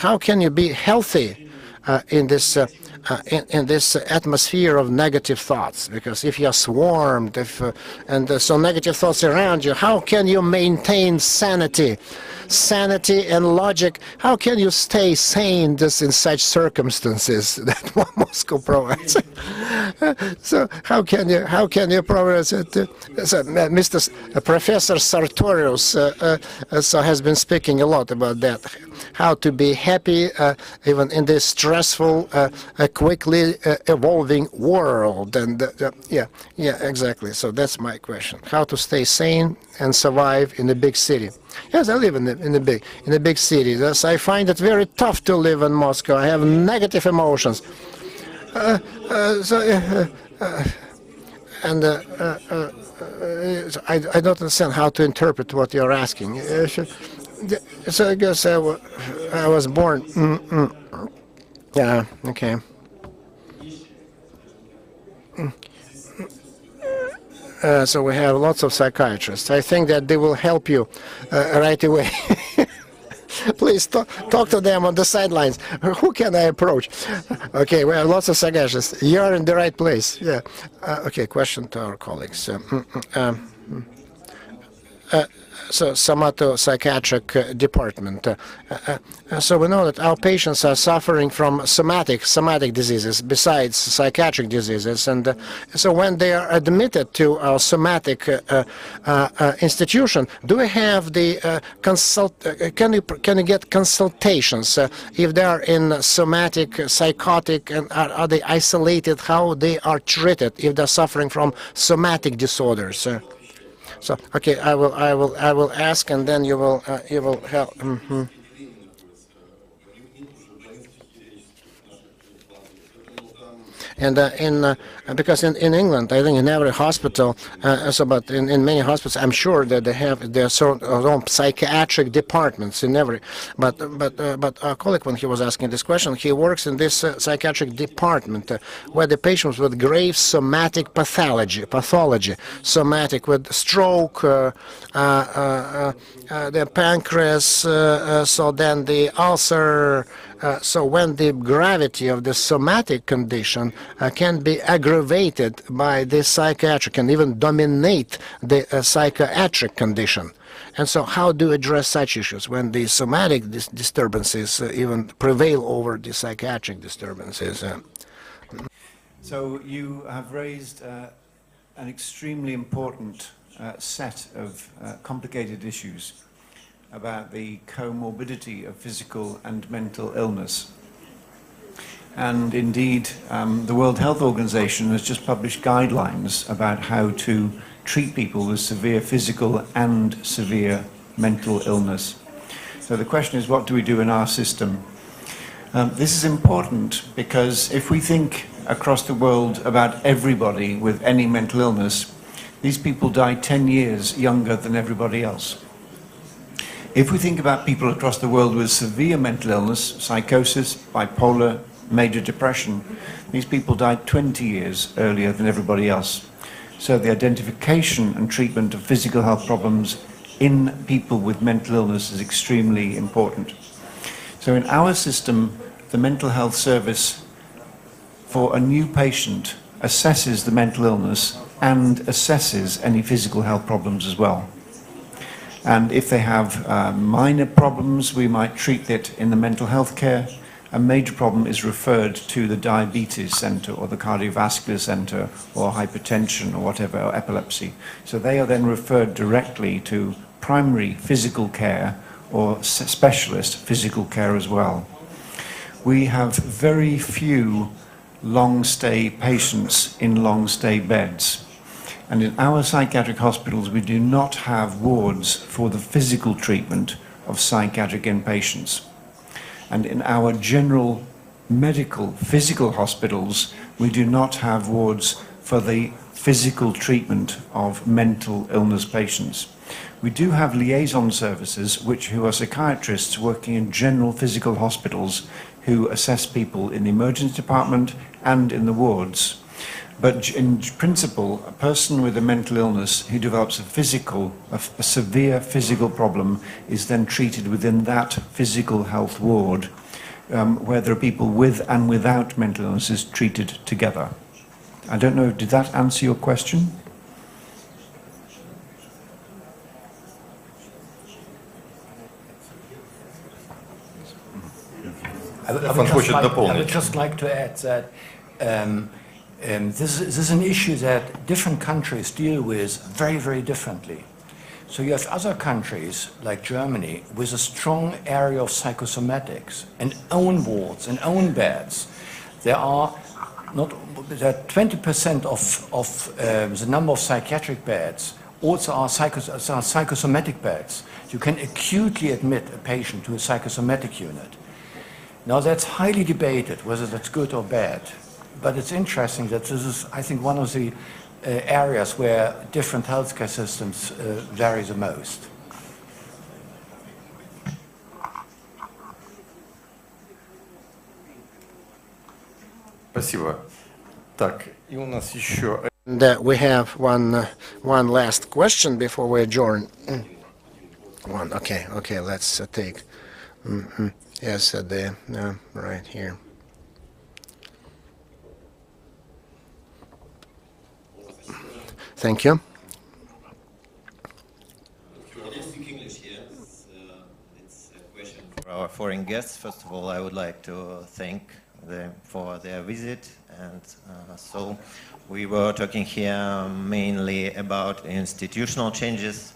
how can you be healthy in this atmosphere of negative thoughts? Because if you're swarmed, so negative thoughts around you, how can you maintain sanity and logic? How can you stay sane just in such circumstances that Moscow provides? So how can you provide it? So Professor Sartorius has been speaking a lot about that. How to be happy even in this stressful, quickly evolving world, and yeah, exactly. So that's my question: how to stay sane and survive in a big city. Yes, I live in a big city. Thus, I find it very tough to live in Moscow. I have negative emotions. I don't understand how to interpret what you're asking. So I guess I was born. Yeah. Okay. So we have lots of psychiatrists. I think that they will help you right away. Please talk to them on the sidelines. Who can I approach? Okay, we have lots of psychiatrists. You're in the right place. Yeah. Okay, question to our colleagues. So somato-psychiatric department. So we know that our patients are suffering from somatic diseases besides psychiatric diseases, and so when they are admitted to our somatic institution, do we have the can you get consultations if they are in somatic, psychotic, and are they isolated? How they are treated if they're suffering from somatic disorders? So okay, I will ask, and then you will help. And because in England, I think in every hospital, but in many hospitals, I'm sure that they have their own psychiatric departments in every. But our colleague, when he was asking this question, he works in this psychiatric department where the patients with grave somatic pathology, somatic with stroke, the pancreas, so then the ulcer. So when the gravity of the somatic condition can be aggravated by the psychiatric and even dominate the psychiatric condition. And so how do you address such issues when the somatic disturbances even prevail over the psychiatric disturbances? So you have raised an extremely important set of complicated issues about the comorbidity of physical and mental illness. And indeed, the World Health Organization has just published guidelines about how to treat people with severe physical and severe mental illness. So the question is, what do we do in our system? This is important because if we think across the world about everybody with any mental illness, these people die 10 years younger than everybody else. If we think about people across the world with severe mental illness, psychosis, bipolar, major depression, these people died 20 years earlier than everybody else. So the identification and treatment of physical health problems in people with mental illness is extremely important. So in our system, the mental health service for a new patient assesses the mental illness and assesses any physical health problems as well. And if they have minor problems, we might treat it in the mental health care. A major problem is referred to the diabetes center or the cardiovascular center or hypertension or whatever, or epilepsy. So they are then referred directly to primary physical care or specialist physical care as well. We have very few long-stay patients in long-stay beds. And in our psychiatric hospitals, we do not have wards for the physical treatment of psychiatric inpatients. And in our general medical physical hospitals, we do not have wards for the physical treatment of mental illness patients. We do have liaison services who are psychiatrists working in general physical hospitals who assess people in the emergency department and in the wards. But in principle, a person with a mental illness who develops a severe physical problem is then treated within that physical health ward, where there are people with and without mental illnesses treated together. I don't know, did that answer your question? I would just like to add that this is an issue that different countries deal with very, very differently. So you have other countries, like Germany, with a strong area of psychosomatics and own wards and own beds. There are 20% of the number of psychiatric beds also are psychosomatic beds. You can acutely admit a patient to a psychosomatic unit. Now that's highly debated whether that's good or bad. But it's interesting that this is, I think, one of the areas where different healthcare systems vary the most. Спасибо. Так, и у нас еще... We have one last question before we adjourn. Okay, let's take. Yes, right here. Thank you. Can I speak English here? It's a question for our foreign guests. First of all, I would like to thank them for their visit. And so we were talking here mainly about institutional changes,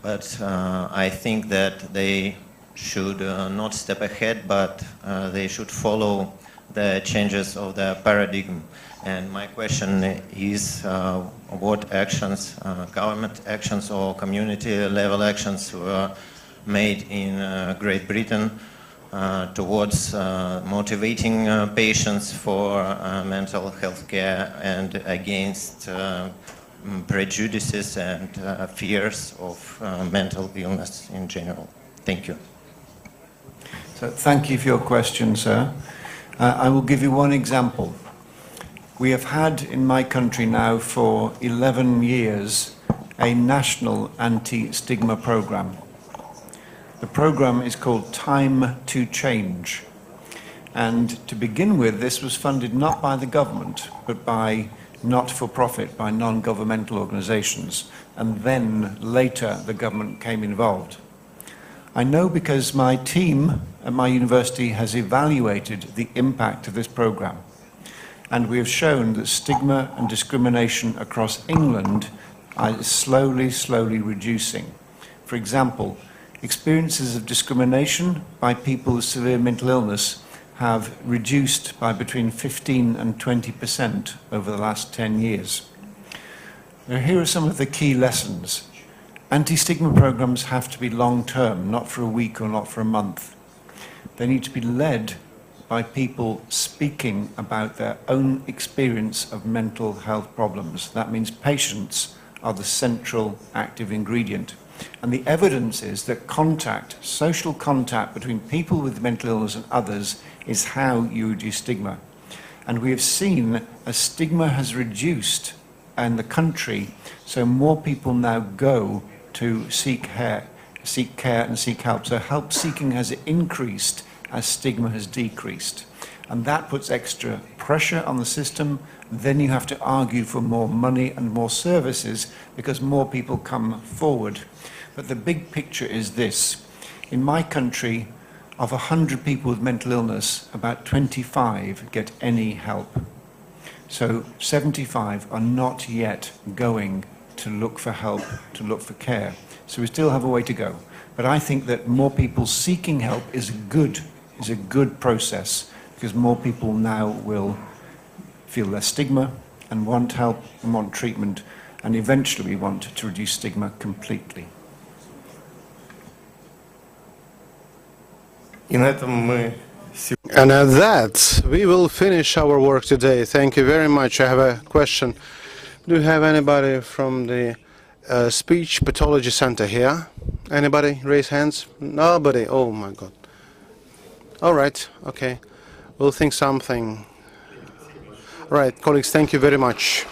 but I think that they should not step ahead, but they should follow the changes of the paradigm. And my question is, what actions, government actions or community level actions were made in Great Britain towards motivating patients for mental health care and against prejudices and fears of mental illness in general? Thank you. So thank you for your question, sir. I will give you one example. We have had in my country now for 11 years a national anti-stigma program. The program is called Time to Change. And to begin with, this was funded not by the government, but by not for profit, by non-governmental organizations, and then later the government came involved. I know because my team at my university has evaluated the impact of this program, and we have shown that stigma and discrimination across England are slowly reducing. For example, experiences of discrimination by people with severe mental illness have reduced by between 15 and 20% over the last 10 years. Now, here are some of the key lessons. Anti-stigma programs have to be long-term, not for a week or not for a month. They need to be led by people speaking about their own experience of mental health problems. That means patients are the central active ingredient. And the evidence is that contact, social contact between people with mental illness and others is how you reduce stigma. And we have seen as stigma has reduced in the country, so more people now go to seek care and seek help. So help seeking has increased as stigma has decreased. And that puts extra pressure on the system. Then you have to argue for more money and more services because more people come forward. But the big picture is this. In my country, of 100 people with mental illness, about 25 get any help. So 75 are not yet going to look for help, to look for care. So we still have a way to go. But I think that more people seeking help is a good process, because more people now will feel less stigma and want help and want treatment, and eventually we want to reduce stigma completely. And at that, we will finish our work today. Thank you very much. I have a question. Do you have anybody from the Speech Pathology Center here? Anybody? Raise hands. Nobody. Oh my God. All right. Okay. We'll think something. All right, colleagues, thank you very much.